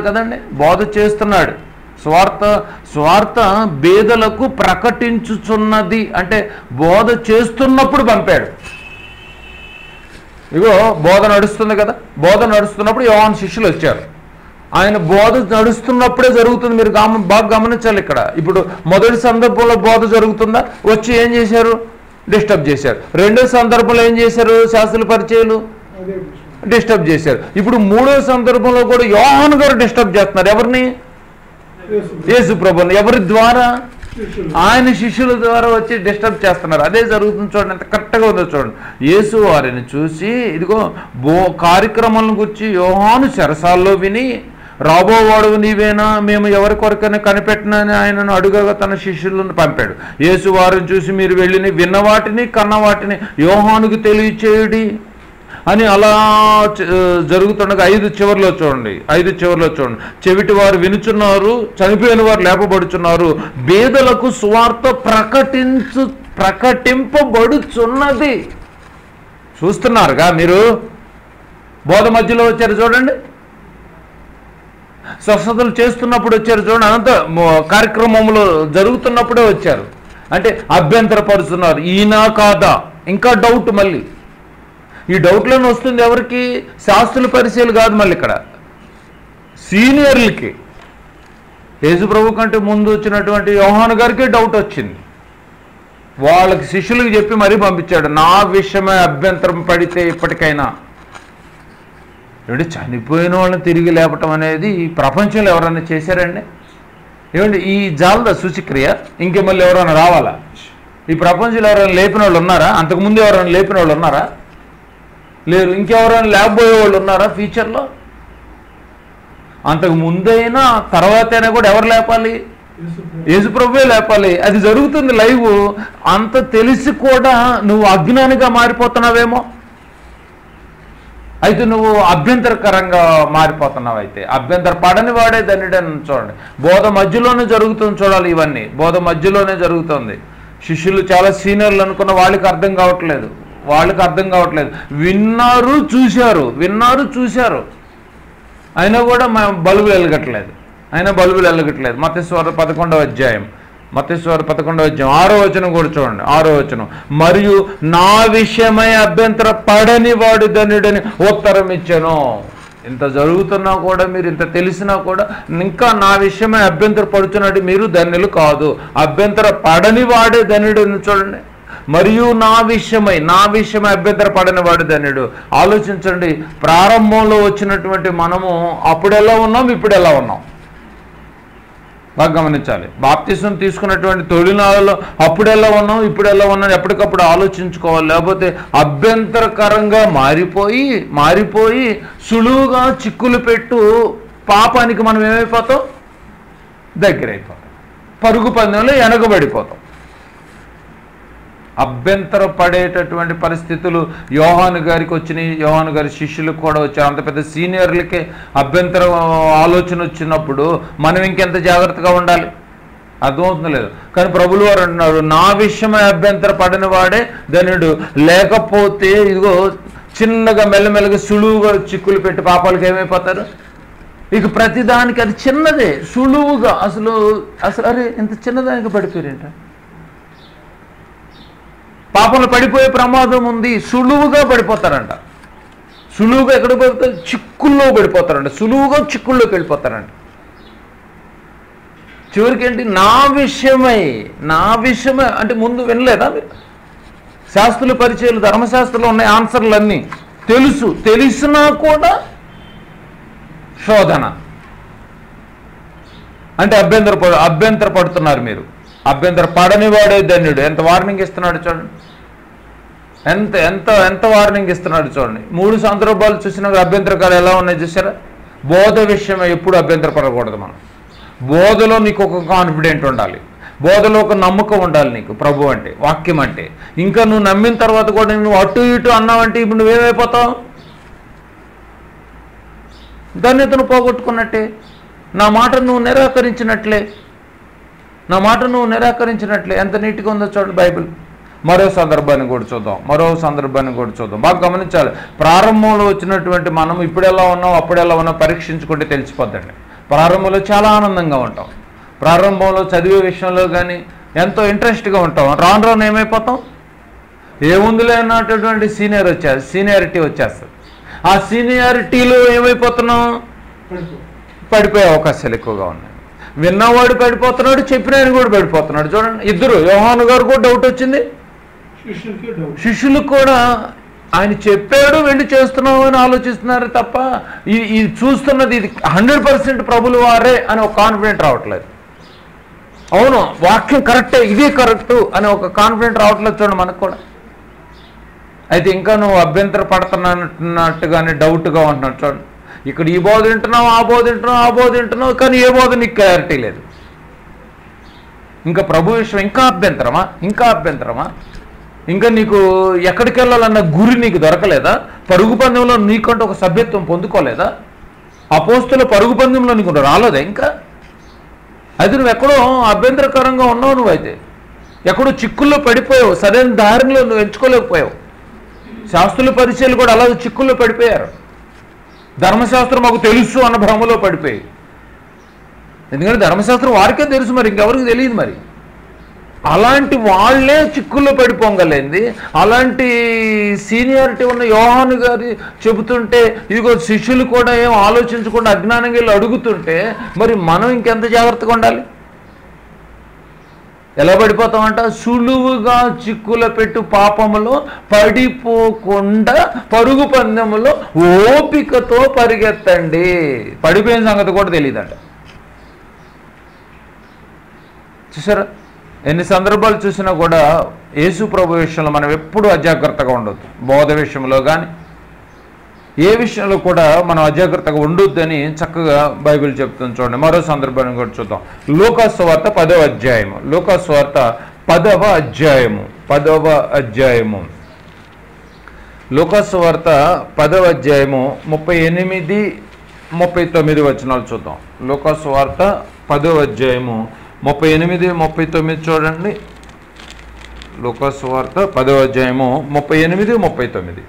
[SPEAKER 1] కదండి, బోధ చేస్తున్నాడు. స్వార్థ బేదలకు ప్రకటించుచున్నది అంటే బోధ చేస్తున్నప్పుడు పంపాడు. ఇగో బోధ నడుస్తుంది కదా, బోధ నడుస్తున్నప్పుడు యోహాను శిష్యులు వచ్చారు. ఆయన బోధ నడుస్తున్నప్పుడే జరుగుతుంది. మీరు బాగా గమనించాలి ఇక్కడ. ఇప్పుడు మొదటి సందర్భంలో బోధ జరుగుతుందా, వచ్చి ఏం చేశారు? డిస్టర్బ్ చేశారు. రెండో సందర్భంలో ఏం చేశారు? శాస్త్రుల పరిచయాలు డిస్టర్బ్ చేశారు. ఇప్పుడు మూడో సందర్భంలో కూడా యోహాను గారు డిస్టర్బ్ చేస్తున్నారు. ఎవరిని? యేసు ప్రభుని. ఎవరి ద్వారా? ఆయన శిష్యుల ద్వారా వచ్చి డిస్టర్బ్ చేస్తున్నారు. అదే జరుగుతుంది. చూడండి ఎంత కరెక్ట్గా ఉందో చూడండి. యేసు వారిని చూసి, ఇదిగో కార్యక్రమాలను గురించి యోహాను చెరసాల్లో విని, రాబోవాడు నీవేనా, మేము ఎవరి కొరకైనా కనిపెట్టినని ఆయనను అడుగగా తన శిష్యులను పంపాడు. యేసు వారిని చూసి, మీరు వెళ్ళి విన్నవాటిని కన్నవాటిని యోహానుకు తెలియచేయుడి అని అలా జరుగుతుండగా 5 చివరిలో చూడండి. చెవిటి వారు వినుచున్నారు, చనిపోయిన వారు లేపబడుచున్నారు, బేదలకు సువార్త ప్రకటింపబడుచున్నది. చూస్తున్నారుగా మీరు? బోధ మధ్యలో వచ్చారు చూడండి, స్వస్థతలు చేస్తున్నప్పుడు వచ్చారు చూడండి, అనంత కార్యక్రమంలో జరుగుతున్నప్పుడే వచ్చారు. అంటే అభ్యంతరపరుస్తున్నారు. ఈయన కాదా? ఇంకా డౌట్. మళ్ళీ ఈ డౌట్లోనే వస్తుంది ఎవరికి? శాస్త్రుల పరిచయాలు కాదు, మళ్ళీ ఇక్కడ సీనియర్లకి. యేసు ప్రభు కంటే ముందు వచ్చినటువంటి యోహాను గారికి డౌట్ వచ్చింది. వాళ్ళకి శిష్యులకు చెప్పి మరీ పంపించాడు, నా విషయమే అభ్యంతరం పడితే ఇప్పటికైనా. ఏమంటే చనిపోయిన వాళ్ళని తిరిగి లేపటం అనేది ఈ ప్రపంచంలో ఎవరైనా చేశారండి? ఏమండి ఈ జాలదా సూచిక్రియ? ఇంకే మళ్ళీ ఎవరైనా రావాలా? ఈ ప్రపంచంలో ఎవరైనా లేపిన వాళ్ళు ఉన్నారా? అంతకుముందు ఎవరైనా లేపిన వాళ్ళు ఉన్నారా? లేరు. ఇంకెవరైనా లేకపోయే వాళ్ళు ఉన్నారా ఫ్యూచర్లో? అంతకు ముందైనా తర్వాతైనా కూడా ఎవరు లేపాలి? యేసుప్రభువే లేపాలి. అది జరుగుతుంది లైవ్. అంత తెలిసి కూడా నువ్వు అజ్ఞానిగా మారిపోతున్నావేమో, అయితే నువ్వు అభ్యంతరకరంగా మారిపోతున్నావు. అయితే అభ్యంతర పడని వాడే ధన్యుడని చూడండి. బోధ మధ్యలోనే జరుగుతుంది చూడాలి. ఇవన్నీ బోధ మధ్యలోనే జరుగుతుంది. శిష్యులు చాలా సీనియర్లు అనుకున్న వాళ్ళకి అర్థం కావట్లేదు. విన్నారు చూశారు అయినా కూడా బల్బులు వెలగట్లేదు. మత్తయి 11వ అధ్యాయం 6వ వచనం కూడా చూడండి. 6వ వచనం, మరియు నా విషయమై అభ్యంతర పడని వాడు ధన్యుడని ఉత్తరం ఇచ్చాను. ఇంత జరుగుతున్నా కూడా, మీరు ఇంత తెలిసినా కూడా ఇంకా నా విషయమై అభ్యంతర పడుతున్నట్టు మీరు ధన్యులు కాదు. అభ్యంతర పడని వాడే ధన్యుడని చూడండి. మరియు నా విషయమై అభ్యంతర పడని వాడు ధన్యుడు. ఆలోచించండి, ప్రారంభంలో వచ్చినటువంటి మనము అప్పుడెలా ఉన్నాం, ఇప్పుడు ఎలా ఉన్నాం బాగా గమనించాలి. బాప్తిసం తీసుకున్నటువంటి తొలినాళ్ళలో అప్పుడెలా ఉన్నాం, ఇప్పుడు ఎలా ఉన్నాం ఎప్పటికప్పుడు ఆలోచించుకోవాలి. లేకపోతే అభ్యంతరకరంగా మారిపోయి సులువుగా చిక్కులు పెట్టు పాపానికి మనం ఏమైపోతాం? దగ్గరైపోతాం. పరుగు పందెంలో వెనకబడిపోతాం. అభ్యంతర పడేటటువంటి పరిస్థితులు యోహాను గారికి వచ్చినాయి. యోహాను గారి శిష్యులకు కూడా వచ్చారు. అంత పెద్ద సీనియర్లకే అభ్యంతర ఆలోచన వచ్చినప్పుడు మనం ఇంకెంత జాగ్రత్తగా ఉండాలి? అర్థమవుతుంది లేదు. కానీ ప్రభులు వారు అంటున్నారు, నా విషయమై అభ్యంతర పడిన వాడే ధన్యుడు. లేకపోతే ఇదిగో చిన్నగా మెల్లమెల్లగా సులువుగా చిక్కులు పెట్టి పాపాలకు ఏమైపోతారు? ఇక ప్రతిదానికి అది చిన్నదే, సులువుగా అసలు అరే ఇంత చిన్నదానికి పడిపోయారేంట? పాపంలో పడిపోయే ప్రమాదం ఉంది. సులువుగా పడిపోతారంట. సులువుగా ఎక్కడ పడిపోతారు? చిక్కుల్లో పడిపోతారంట. సులువుగా చిక్కుల్లోకి వెళ్ళిపోతారంట. చివరికి ఏంటి? నా విషయమై అంటే ముందు వినలేదా మీరు? శాస్త్రుల పరిచయాలు, ధర్మశాస్త్రంలో ఉన్నాయి ఆన్సర్లు అన్నీ తెలిసినా కూడా శోధన అంటే అభ్యంతర పడుతున్నారు మీరు. అభ్యంతర పడని వాడే ధన్యుడు. ఎంత వార్నింగ్ ఇస్తున్నాడు చూడండి. ఎంత వార్నింగ్ ఇస్తున్నాడు చూడండి. 3 సందర్భాలు చూసినా అభ్యంతరకాలు ఎలా ఉన్నాయి చూసారా? బోధ విషయమై ఎప్పుడు అభ్యంతర పడకూడదు. మనం బోధలో నీకు ఒక కాన్ఫిడెంట్ ఉండాలి, బోధలో ఒక నమ్మకం ఉండాలి నీకు. ప్రభు అంటే, వాక్యం అంటే. ఇంకా నువ్వు నమ్మిన తర్వాత కూడా నువ్వు అటు ఇటు అన్నావంటే ఇప్పుడు నువ్వేమైపోతావు? ధన్యతను పోగొట్టుకున్నట్టే. నా మాట నువ్వు నిరాకరించినట్లే. ఎంత నీట్గా ఉందో చూడండి బైబిల్. మరో సందర్భాన్ని కూడా చూద్దాం. బాగా గమనించాలి. ప్రారంభంలో వచ్చినటువంటి మనం ఇప్పుడెలా ఉన్నాం, అప్పుడెలా ఉన్నాం పరీక్షించుకుంటే తెలిసిపోద్దండి. ప్రారంభంలో చాలా ఆనందంగా ఉంటాం. ప్రారంభంలో చదివే విషయంలో కానీ ఎంతో ఇంట్రెస్ట్గా ఉంటాం. రాను ఏమైపోతాం? ఏముందిలే అన్నటువంటి సీనియారిటీ వచ్చేస్తుంది. ఆ సీనియారిటీలో ఏమైపోతున్నాం? పడిపోయే అవకాశాలు ఎక్కువగా ఉన్నాయి. విన్నవాడు పడిపోతున్నాడు, చెప్పిన ఆయన కూడా పడిపోతున్నాడు. చూడండి, ఇద్దరు, యోహాను గారు కూడా డౌట్ వచ్చింది, శిష్యులకు కూడా. ఆయన చెప్పాడు, వెళ్ళి చేస్తున్నావు అని ఆలోచిస్తున్నారు తప్ప ఇది చూస్తున్నది ఇది 100% ప్రభులు వారే అని ఒక కాన్ఫిడెంట్ రావట్లేదు. అవును, వాక్యం కరెక్టే, ఇదే కరెక్టు అని ఒక కాన్ఫిడెంట్ రావట్లేదు చూడండి మనకు కూడా. అయితే ఇంకా నువ్వు అభ్యంతర పడుతున్నట్టుగానే డౌట్గా ఉంటున్నాడు చూడండి. ఇక్కడ ఈ బోధ వింటున్నావు, ఆ బోధ వింటున్నావు, కానీ ఏ బోధ నీకు క్లారిటీ లేదు. ఇంకా ప్రభు విషయం ఇంకా అభ్యంతరమా? ఇంకా నీకు ఎక్కడికి వెళ్ళాలన్న గురి నీకు దొరకలేదా? పరుగు పందెంలో నీకంటూ ఒక సభ్యత్వం పొందుకోలేదా? అపోస్తుల పరుగు పందెంలో నీకు రాలేదా ఇంకా? అయితే నువ్వు ఎక్కడో అభ్యంతరకరంగా ఉన్నావు. నువ్వైతే ఎక్కడో చిక్కుల్లో పడిపోయావు, సరైన దారిలో నువ్వు ఎంచుకోలేకపోయావు. శాస్త్రుల పరిచయాలు కూడా అలాగే చిక్కుల్లో పడిపోయారు. ధర్మశాస్త్రం మాకు తెలుసు అన్న భ్రమలో పడిపోయి. ఎందుకంటే ధర్మశాస్త్రం వారికే తెలుసు, మరి ఇంకెవరికి తెలియదు. మరి అలాంటి వాళ్ళే చిక్కుల్లో పడిపోగలేంది. అలాంటి సీనియారిటీ ఉన్న యోహాను గారి చెబుతుంటే ఇదిగో శిష్యులు కూడా ఏం ఆలోచించకుండా అజ్ఞానంగా వెళ్ళి అడుగుతుంటే మరి మనం ఇంకెంత జాగ్రత్తగా ఉండాలి? ఎలా పడిపోతామంట? సులువుగా చిక్కుల పెట్టు పాపములో పడిపోకుండా పరుగు పందెములో ఓపికతో పరిగెత్తండి. పడిపోయిన సంగతి కూడా తెలియదంట. చూసారా, ఎన్ని సందర్భాలు చూసినా కూడా యేసు ప్రభు విషయంలో మనం ఎప్పుడూ అజాగ్రత్తగా ఉండొద్దు. బోధ విషయంలో కానీ ఏ విషయంలో కూడా మనం అజాగ్రత్తగా ఉండొద్దని చక్కగా బైబిల్ చెప్తుంది. చూడండి, మరో సందర్భాన్ని కూడా చూద్దాం. లూకాసు సువార్త 10వ అధ్యాయము. లూకాసు సువార్త 10వ అధ్యాయము. లూకాసు సువార్త 10వ అధ్యాయము 38, 39 వచనాలు చూద్దాం. లూకాసు సువార్త 10వ అధ్యాయము 38, 39 చూడండి. లూకాసు సువార్త 10వ అధ్యాయము 38, 39.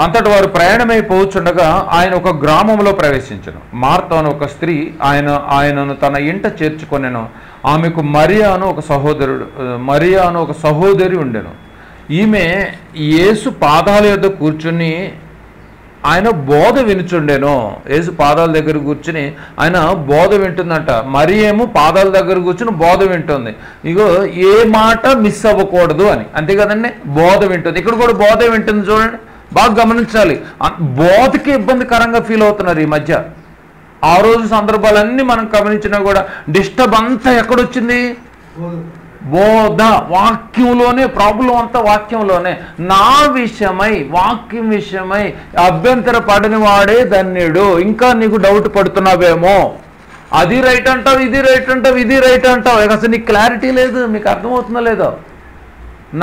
[SPEAKER 1] అంతటి వారు ప్రయాణమైపోవచ్చుండగా ఆయన ఒక గ్రామంలో ప్రవేశించను. మార్త అను ఒక స్త్రీ ఆయనను తన ఇంట చేర్చుకొనెను. ఆమెకు మరియా అను ఒక సహోదరి ఉండెను. ఈమె యేసు పాదాల యొద్ద కూర్చుని ఆయన బోధ వినుచుండెను. యేసు పాదాల దగ్గర కూర్చుని ఆయన బోధ వింటుందంట. మరియేమో పాదాల దగ్గర కూర్చుని బోధ వింటుంది. ఇగో ఏ మాట మిస్ అవ్వకూడదు అని, అంతే కదండి. బోధ వింటుంది. ఇక్కడ కూడా బోధ వింటుంది. చూడండి, బాగా గమనించాలి. బోధకి ఇబ్బందికరంగా ఫీల్ అవుతున్నారు ఈ మధ్య. ఆ రోజు సందర్భాలన్నీ మనం గమనించినా కూడా డిస్టర్బ్ అంతా ఎక్కడొచ్చింది? బోధ, వాక్యంలోనే ప్రాబ్లం అంతా. వాక్యంలోనే నా విషయమై, వాక్యం విషయమై అభ్యంతర పడని వాడే ధన్యుడు. ఇంకా నీకు డౌట్ పడుతున్నావేమో, అది రైట్ అంటావు, ఇది రైట్ అంటావు, ఇది రైట్ అంటావు, అసలు నీకు క్లారిటీ లేదు. మీకు అర్థమవుతుందో లేదో?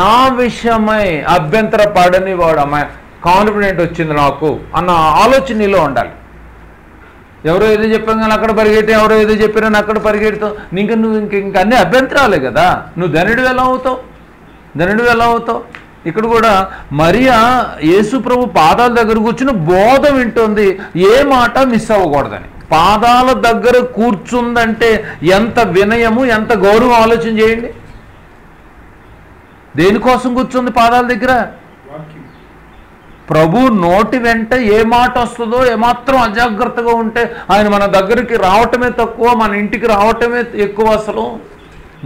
[SPEAKER 1] నా విషయమై అభ్యంతర పడని వాడు, అమ్మాయి కాన్ఫిడెంట్ వచ్చింది నాకు అన్న ఆలోచన నీలో ఉండాలి. ఎవరో ఏదో చెప్పాం కానీ అక్కడ పరిగెట్టి, ఎవరో ఏదో చెప్పారని అక్కడ పరిగెడతావు. నువ్వు ఇంకా అన్ని అభ్యంతరాలే కదా. నువ్వు ధనుడివి ఎలా అవుతావు? ఇక్కడ కూడా మరియా యేసు ప్రభు పాదాల దగ్గర కూర్చుని బోధ వింటుంది. ఏ మాట మిస్ అవ్వకూడదని. పాదాల దగ్గర కూర్చుందంటే ఎంత వినయము, ఎంత గౌరవం ఆలోచన చేయండి. దేనికోసం కూర్చుంది పాదాల దగ్గర? ప్రభు నోటి వెంట ఏ మాట వస్తుందో, ఏమాత్రం అజాగ్రత్తగా ఉంటే ఆయన మన దగ్గరికి రావటమే తక్కువ, మన ఇంటికి రావటమే ఎక్కువ. అసలు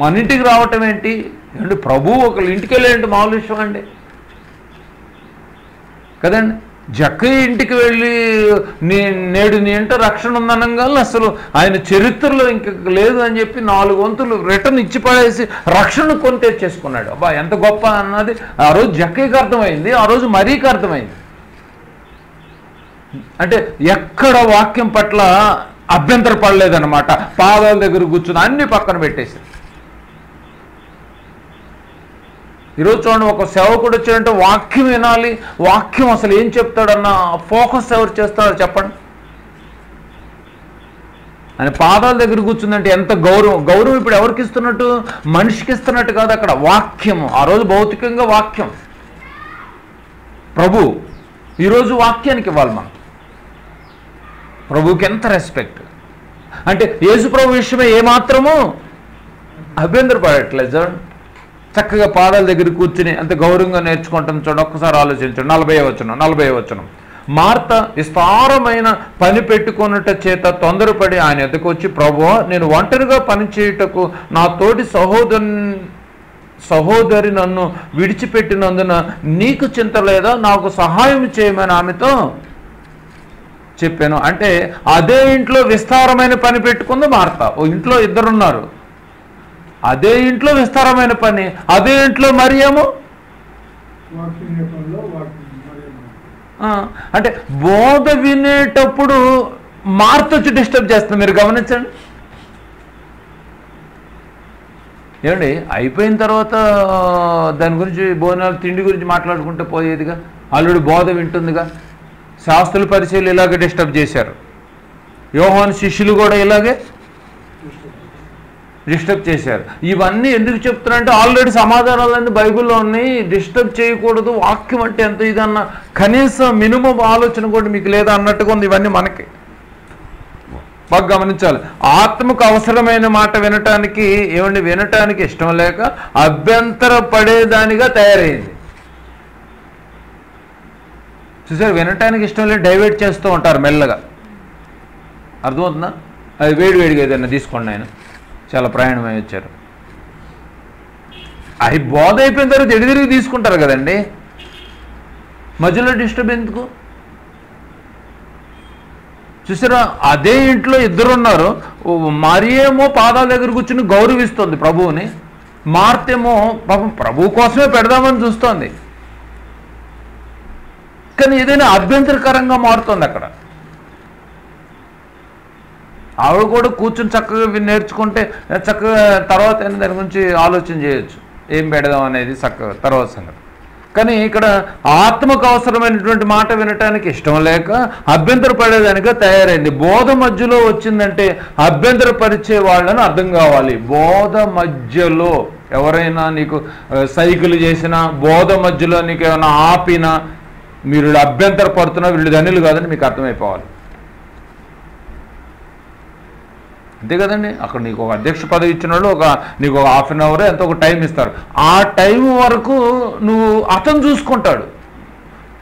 [SPEAKER 1] మన ఇంటికి రావటం ఏంటి అంటే, ప్రభు ఒకళ్ళ ఇంటికి వెళ్ళేంటి మామూలు విషయం అండి కదండి. జక్కయ్య ఇంటికి వెళ్ళి నేడు నీ ఇంట రక్షణ ఉందనగా అసలు ఆయన చరిత్రలో ఇంక లేదు అని చెప్పి 4 వంతులు రిటర్న్ ఇచ్చి పడేసి రక్షణ కొని తెచ్చేసుకున్నాడు. అబ్బా ఎంత గొప్ప అన్నది ఆ రోజు జక్కయ్యకి అర్థమైంది, ఆ రోజు మరీకి అర్థమైంది. అంటే ఎక్కడ వాక్యం పట్ల అభ్యంతర పడలేదన్నమాట. పాదాల దగ్గర కూర్చుని అన్ని పక్కన పెట్టేసి. ఈరోజు చూడండి, ఒక సేవకుడు వచ్చాడంటే వాక్యం వినాలి, వాక్యం అసలు ఏం చెప్తాడన్న ఫోకస్ ఎవరు చేస్తాడో చెప్పండి. ఆయన పాదాల దగ్గర కూర్చుందంటే ఎంత గౌరవం ఇప్పుడు ఎవరికి ఇస్తున్నట్టు? మనిషికి ఇస్తున్నట్టు కాదు, అక్కడ వాక్యము. ఆ రోజు భౌతికంగా వాక్యం ప్రభు, ఈరోజు వాక్యానికి ఇవ్వాలి మనం. ప్రభుకి ఎంత రెస్పెక్ట్ అంటే, యేసు ప్రభు విషయమే ఏమాత్రము అభ్యంతర పడట్లేదు. చూడండి, చక్కగా పాదాల దగ్గర కూర్చుని అంత గౌరవంగా నేర్చుకుంటాం. చూడండి, ఒక్కసారి ఆలోచించండి. 40వ వచనం. మార్త విస్తారమైన పని పెట్టుకున్నట చేత తొందరపడి ఆయన ఎద్దకు వచ్చి, ప్రభువా, నేను ఒంటరిగా పని చేయుటకు నా తోటి సహోదరి నన్ను విడిచిపెట్టినందున నీకు చింత లేదా? నాకు సహాయం చేయమని ఆమెతో చెప్పాను. అంటే అదే ఇంట్లో విస్తారమైన పని పెట్టుకుంది మార్త. ఓ ఇంట్లో ఇద్దరున్నారు, అదే ఇంట్లో విస్తారమైన పని, అదే ఇంట్లో మరియేమో. అంటే బోధ వినేటప్పుడు మార్త వచ్చి డిస్టర్బ్ చేస్తుంది. మీరు గమనించండి. ఏమండి, అయిపోయిన తర్వాత దాని గురించి భోజనాలు తిండి గురించి మాట్లాడుకుంటే పోయేదిగా. ఆల్రెడీ బోధ వింటుందిగా. శాస్త్రుల పరిచయాలు ఇలాగే డిస్టర్బ్ చేశారు. యోహాను శిష్యులు కూడా ఇలాగే డిస్టర్బ్ చేశారు. ఇవన్నీ ఎందుకు చెప్తున్నారంటే ఆల్రెడీ సమాధానాలన్నీ బైబిల్లో ఉన్నాయి. డిస్టర్బ్ చేయకూడదు, వాక్యం అంటే ఎంత ఇదన్న కనీసం మినిమం ఆలోచన కూడా మీకు లేదా అన్నట్టుగా ఉంది. ఇవన్నీ మనకి బాగా గమనించాలి. ఆత్మకు అవసరమైన మాట వినటానికి ఇష్టం లేక అభ్యంతర పడేదానిగా తయారైంది. చూసారు, వినటానికి ఇష్టం లేక డైవర్ట్ చేస్తూ ఉంటారు మెల్లగా. అర్థమవుతుందా? అది వేడివేడిగా ఏదైనా తీసుకోండి ఆయన, చాలా ప్రయాణమై వచ్చారు. అవి బోధ అయిపోయిన తర్వాత ఎడిదిరిగి తీసుకుంటారు కదండి, మధ్యలో డిస్టర్బ్ ఎందుకు? చూసారా, అదే ఇంట్లో ఇద్దరు ఉన్నారు. మరియేమో పాదాల దగ్గర కూర్చుని గౌరవిస్తుంది ప్రభువుని, మార్తేమో పాపం ప్రభువు కోసమే పెడదామని చూస్తోంది, కానీ ఏదైనా అభ్యంతరకరంగా మారుతుంది అక్కడ. ఆవిడ కూడా కూర్చుని చక్కగా నేర్చుకుంటే చక్కగా తర్వాత దాని గురించి ఆలోచన చేయొచ్చు, ఏం పెడదాం అనేది చక్కగా తర్వాత సంగతి. కానీ ఇక్కడ ఆత్మకు అవసరమైనటువంటి మాట వినటానికి ఇష్టం లేక అభ్యంతరపడేదానిగా తయారైంది. బోధ మధ్యలో వచ్చిందంటే అభ్యంతరపరిచే వాళ్ళని అర్థం కావాలి. బోధ మధ్యలో ఎవరైనా నీకు సైకిల్ చేసినా, బోధ మధ్యలో నీకు ఏమైనా ఆపినా, మీరు అభ్యంతర పడుతున్నా వీళ్ళు ధనులు కాదని మీకు అర్థమైపోవాలి. అంతే కదండి. అక్కడ నీకు ఒక అధ్యక్ష పదవి ఇచ్చిన వాళ్ళు నీకు ఒక హాఫ్ అన్ అవర్ ఎంతో ఒక టైం ఇస్తారు. ఆ టైం వరకు నువ్వు అతను చూసుకుంటాడు.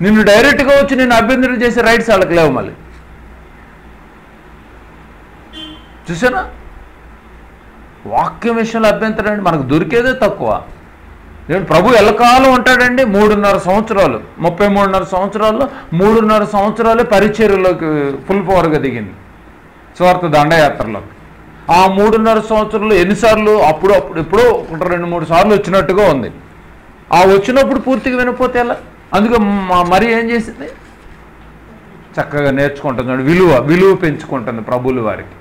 [SPEAKER 1] నిన్ను డైరెక్ట్గా వచ్చి నేను అభ్యంతరం చేసే రైట్స్ వాళ్ళకి లేవు. మళ్ళీ చూసానా, వాక్యం విషయంలో అభ్యంతరం అండి మనకు దొరికేదే తక్కువ. నేను ప్రభు ఎల్లకాలం ఉంటాడండి. 3.5 సంవత్సరాలు, 33.5 సంవత్సరాల్లో 3.5 సంవత్సరాలే పరిచర్యలోకి ఫుల్ పవర్గా దిగింది, స్వార్థ దండయాత్రలో. ఆ 3.5 సంవత్సరాలు ఎన్నిసార్లు ఎప్పుడో 2-3 సార్లు వచ్చినట్టుగా ఉంది. ఆ వచ్చినప్పుడు పూర్తిగా వినకపోతే ఎలా? అందుకే మరి ఏం చేసింది, చక్కగా నేర్చుకుంటుంది, విలువ పెంచుకుంటుంది ప్రభువుల వారికి.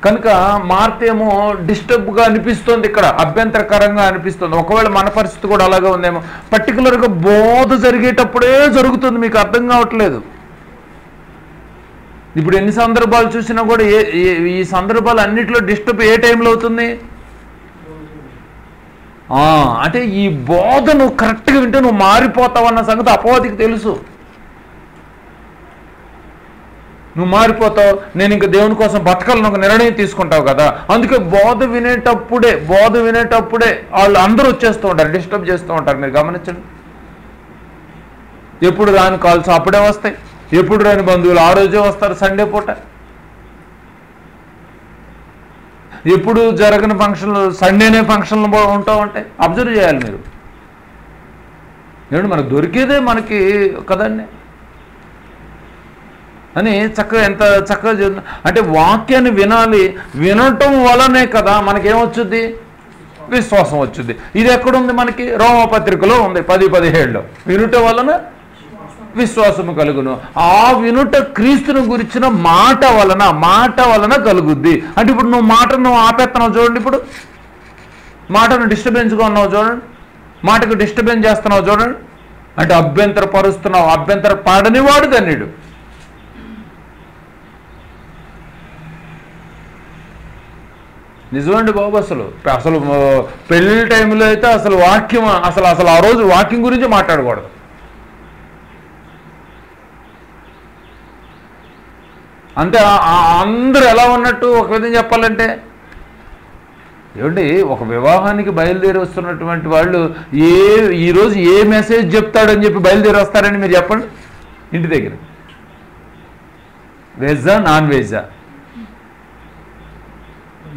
[SPEAKER 1] కనుక మార్తేమో డిస్టర్బ్గా అనిపిస్తుంది, ఇక్కడ అభ్యంతరకరంగా అనిపిస్తుంది. ఒకవేళ మన పరిస్థితి కూడా అలాగే ఉందేమో. పర్టికులర్గా బోధ జరిగేటప్పుడే జరుగుతుంది, మీకు అర్థం కావట్లేదు. ఇప్పుడు ఎన్ని సందర్భాలు చూసినా కూడా ఈ సందర్భాలు అన్నింటిలో డిస్టర్బ్ ఏ టైంలో అవుతుంది అంటే ఈ బోధ నువ్వు కరెక్ట్గా వింటే నువ్వు మారిపోతావు అన్న సంగతి అపవాదికి తెలుసు. నువ్వు మారిపోతావు, నేను ఇంకా దేవుని కోసం బతకాలని ఒక నిర్ణయం తీసుకుంటావు కదా. అందుకే బోధ వినేటప్పుడే వాళ్ళు అందరూ వచ్చేస్తూ ఉంటారు, డిస్టర్బ్ చేస్తూ ఉంటారు. మీరు గమనించండి, ఎప్పుడు రాని కాల్స్ అప్పుడే వస్తాయి, ఎప్పుడు రాని బంధువులు ఆ రోజే వస్తారు, సండే పూట. ఎప్పుడు జరగని ఫంక్షన్లు సండేనే ఫంక్షన్లు ఉంటా ఉంటాయి. అబ్జర్వ్ చేయాలి మీరు. ఏమంటే మనకు దొరికేదే మనకి కదండి అని చక్కగా ఎంత చక్కగా అంటే వాక్యాన్ని వినాలి. వినటం వలనే కదా మనకేమొచ్చుద్ది, విశ్వాసం వచ్చుద్ది. ఇది ఎక్కడుంది మనకి? రోమపత్రికలో ఉంది 10:17. వినుట వలన విశ్వాసము కలుగును. ఆ వినుట క్రీస్తుని గురించిన మాట వలన కలుగుద్ది. అంటే ఇప్పుడు నువ్వు ఆపేస్తున్నావు చూడండి, ఇప్పుడు మాటను డిస్టర్బెన్స్గా ఉన్నావు చూడండి, మాటకు డిస్టర్బెన్స్ చేస్తున్నావు చూడండి, అంటే అభ్యంతర పరుస్తున్నావు. అభ్యంతర పాడని వాడు ధన్యుడు. నిజమండి బాబు. అసలు పెళ్లి టైంలో అయితే అసలు వాక్యం అసలు ఆ రోజు వాక్యం గురించి మాట్లాడకూడదు. అంటే అందరూ ఎలా ఉన్నట్టు ఒక విధంగా చెప్పాలంటే, ఏమండి ఒక వివాహానికి బయలుదేరి వస్తున్నటువంటి వాళ్ళు ఈరోజు ఏ మెసేజ్ చెప్తాడని చెప్పి బయలుదేరి వస్తారని మీరు చెప్పండి. ఇంటి దగ్గర వెజ్జా నాన్ వెజ్జా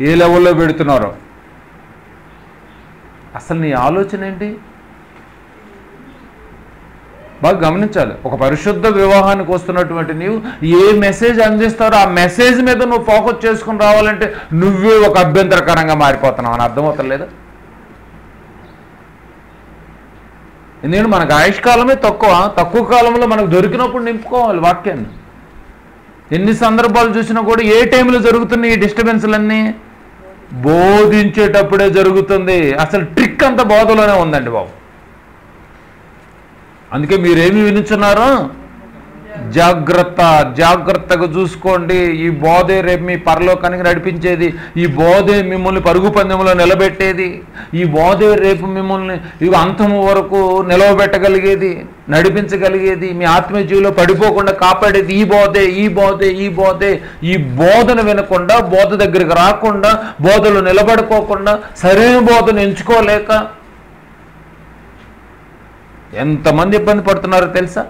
[SPEAKER 1] ఏ లెవెల్లో పెడుతున్నారో అసలు నీ ఆలోచన ఏంటి? బాగా గమనించాలి. ఒక పరిశుద్ధ వివాహానికి వస్తున్నటువంటి నీవు ఏ మెసేజ్ అందిస్తారో ఆ మెసేజ్ మీద నువ్వు ఫోకస్ చేసుకుని రావాలంటే నువ్వే ఒక అభ్యంతరకరంగా మారిపోతున్నావు అని అర్థమవుతలేదా? ఎందుకంటే మనకు ఆయుష్కాలమే తక్కువ కాలంలో మనకు దొరికినప్పుడు నింపుకోవాలి వాక్యాన్ని. ఎన్ని సందర్భాలు చూసినా కూడా ఏ టైంలో జరుగుతున్నాయి ఈ డిస్టర్బెన్స్లన్నీ? బోధించేటప్పుడే జరుగుతుంది. అసలు ట్రిక్ అంతా బోధలోనే ఉందండి బాబు. అందుకే మీరేమి వినుచున్నారో జాగ్రత్తగా చూసుకోండి. ఈ బోధే రేపు మీ పరలోకానికి నడిపించేది. ఈ బోధే మిమ్మల్ని పరుగు పందెంలో నిలబెట్టేది. ఈ బోధే రేపు మిమ్మల్ని అంతము వరకు నిలవబెట్టగలిగేది, నడిపించగలిగేది, మీ ఆత్మీయ జీవిలో పడిపోకుండా కాపాడేది ఈ బోధే. ఈ బోధను వినకుండా, బోధ దగ్గరికి రాకుండా, బోధలు నిలబడుకోకుండా, సరైన బోధను ఎంచుకోలేక ఎంతమంది ఇబ్బంది పడుతున్నారో తెలుసా?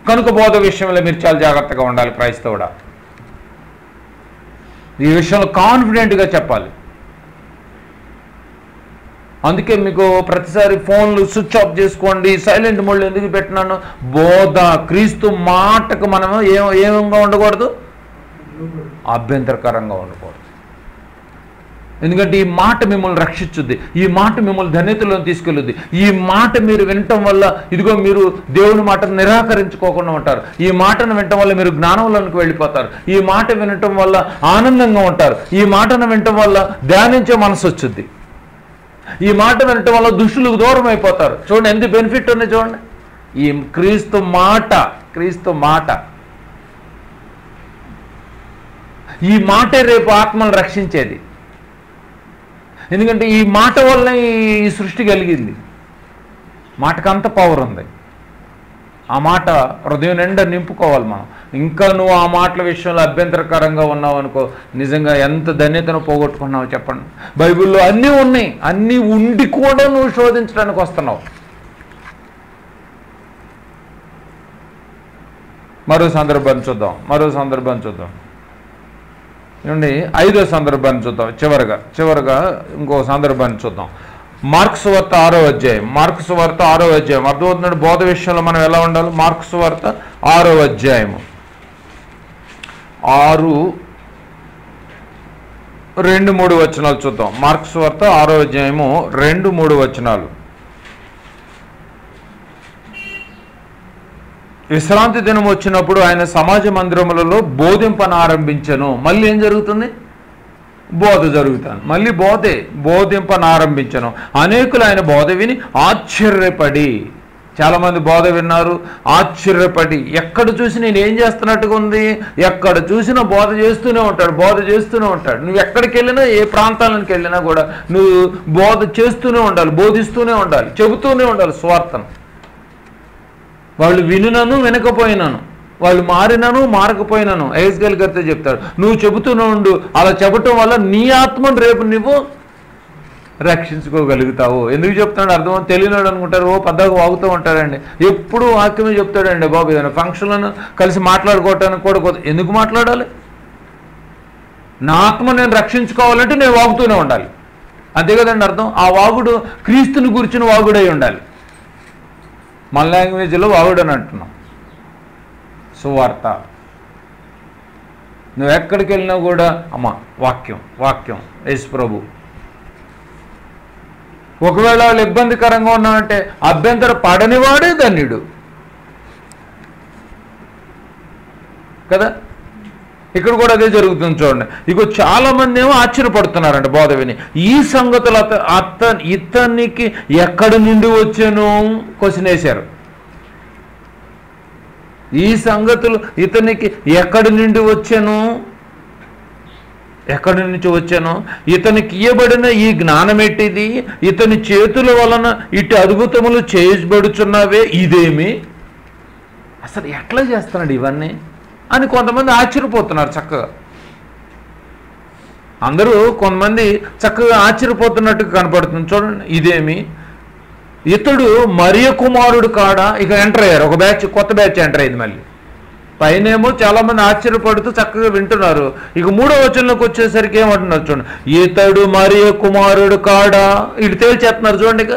[SPEAKER 1] కనుక బోధ విషయంలో మీరు చాలా జాగ్రత్తగా ఉండాలి క్రైస్తవుడా. ఈ విషయంలో కాన్ఫిడెంట్గా చెప్పాలి. అందుకే మీకు ప్రతిసారి ఫోన్లు స్విచ్ ఆఫ్ చేసుకోండి, సైలెంట్ మోడ్లో ఎందుకు పెట్టినాను? బోధ క్రీస్తు మాటకు మనము ఏమంగా ఉండకూడదు, అభ్యంతరకరంగా ఉండకూడదు. ఎందుకంటే ఈ మాట మిమ్మల్ని రక్షించుద్ది, ఈ మాట మిమ్మల్ని ధన్యతలో తీసుకెళ్ళుద్ది. ఈ మాట మీరు వినటం వల్ల ఇదిగో మీరు దేవుని మాటను నిరాకరించుకోకుండా ఉంటారు. ఈ మాటను వినటం వల్ల మీరు జ్ఞానంలోనికి వెళ్ళిపోతారు. ఈ మాట వినటం వల్ల ఆనందంగా ఉంటారు. ఈ మాటను వినటం వల్ల ధ్యానించే మనసు వచ్చుద్ది. ఈ మాట వినటం వల్ల దుష్టులకు దూరం అయిపోతారు. చూడండి ఎంత బెనిఫిట్ ఉంది చూడండి. ఈ క్రీస్తు మాట ఈ మాటే రేపు ఆత్మను రక్షించేది. ఎందుకంటే ఈ మాట వల్లనే ఈ సృష్టి కలిగింది. మాటకు అంత పవర్ ఉంది. ఆ మాట హృదయం నిండా నింపుకోవాలి మనం. ఇంకా నువ్వు ఆ మాటల విషయంలో అభ్యంతరకరంగా ఉన్నావు అనుకో, నిజంగా ఎంత ధన్యతను పోగొట్టుకున్నావు చెప్పండి. బైబిల్లో అన్నీ ఉన్నాయి, అన్నీ ఉండి కూడా నువ్వు శోధించడానికి వస్తున్నావు. మరో సందర్భాన్ని చూద్దాం. ఏమండి 5వ సందర్భాన్ని చూద్దాం. చివరగా ఇంకో సందర్భాన్ని చూద్దాం. మార్కు సువార్త 6వ అధ్యాయం. అర్థమవుతున్నాడు బోధ విషయంలో మనం ఎలా ఉండాలి? మార్కు సువార్త 6వ అధ్యాయము 6:2-3 వచనాలు చూద్దాం. మార్కు సువార్త 6వ అధ్యాయము 2-3 వచనాలు. విశ్రాంతి దినం వచ్చినప్పుడు ఆయన సమాజ మందిరములలో బోధింపను ఆరంభించను. మళ్ళీ ఏం జరుగుతుంది? బోధ జరుగుతాను. మళ్ళీ బోధింపను ఆరంభించను. అనేకులు ఆయన బోధ విని ఆశ్చర్యపడి, చాలామంది బోధ విన్నారు, ఆశ్చర్యపడి ఎక్కడ చూసి నేను ఏం చేస్తున్నట్టుగా ఉంది, ఎక్కడ చూసినా బోధ చేస్తూనే ఉంటాడు. నువ్వు ఎక్కడికి వెళ్ళినా, ఏ ప్రాంతాలకు వెళ్ళినా కూడా నువ్వు బోధ చేస్తూనే ఉండాలి, బోధిస్తూనే ఉండాలి, చెబుతూనే ఉండాలి సువార్తను. వాళ్ళు వినునను వినకపోయినాను, వాళ్ళు మారినను మారకపోయినాను ఎహెజ్కేలు గారితో చెప్తాడు. నువ్వు చెబుతూనే ఉండు. అలా చెప్పటం వల్ల నీ ఆత్మను రేపు నువ్వు రక్షించుకోగలుగుతావు. ఎందుకు చెప్తున్నాడు అర్థం తెలియనాడు అనుకుంటారు. పద్ధతిగా వాగుతూ ఉంటారండి. ఎప్పుడు వాక్యమే చెప్తాడండి బాబు. ఏదైనా ఫంక్షన్లను కలిసి మాట్లాడుకోవటానికి కూడా ఎందుకు మాట్లాడాలి? నా ఆత్మ నేను రక్షించుకోవాలంటే నేను వాగుతూనే ఉండాలి. అంతే కదండి అర్థం. ఆ వాగుడు క్రీస్తుని గురించిన వాగుడై ఉండాలి. మన లాంగ్వేజ్లో వాగుడు అని అంటున్నాం. సువార్త నువ్వు ఎక్కడికి వెళ్ళినా కూడా అమ్మ వాక్యం యేసు ప్రభు. ఒకవేళ వాళ్ళు ఇబ్బందికరంగా ఉన్నామంటే అభ్యంతర పడనివాడే ధన్యుడు కదా. ఇక్కడ కూడా అదే జరుగుతుంది చూడండి. ఇక చాలా మంది ఏమో ఆశ్చర్యపడుతున్నారంట బోధ విని. ఈ సంగతులు ఇతనికి ఎక్కడి నుండి వచ్చాను క్వశ్చన్ వేశారు. ఈ సంగతులు ఇతనికి ఎక్కడి నుంచి వచ్చాను, ఇతనికి ఇయ్యబడిన ఈ జ్ఞానం ఎట్టిది, ఇతని చేతుల వలన ఇటు అద్భుతములు చేయబడుచున్నవే, ఇదేమి అసలు ఎట్లా చేస్తున్నాడు ఇవన్నీ అని కొంతమంది ఆశ్చర్యపోతున్నారు. చక్కగా అందరూ కొంతమంది చక్కగా ఆశ్చర్యపోతున్నట్టుగా కనపడుతుంది చూడండి. ఇదేమి ఇతడు మరియ కుమారుడు కాడా? ఇక ఎంటర్ అయ్యారు. ఒక బ్యాచ్, కొత్త బ్యాచ్ ఎంటర్ అయింది. మళ్ళీ పైనేమో చాలా మంది ఆశ్చర్యపడుతూ చక్కగా వింటున్నారు. ఇక 3వ వచనంలోకి వచ్చేసరికి ఏమంటున్నారు చూడండి. ఇతడు మరియ కుమారుడు కాడా? ఇటు తేల్చేస్తున్నారు చూడండి. ఇక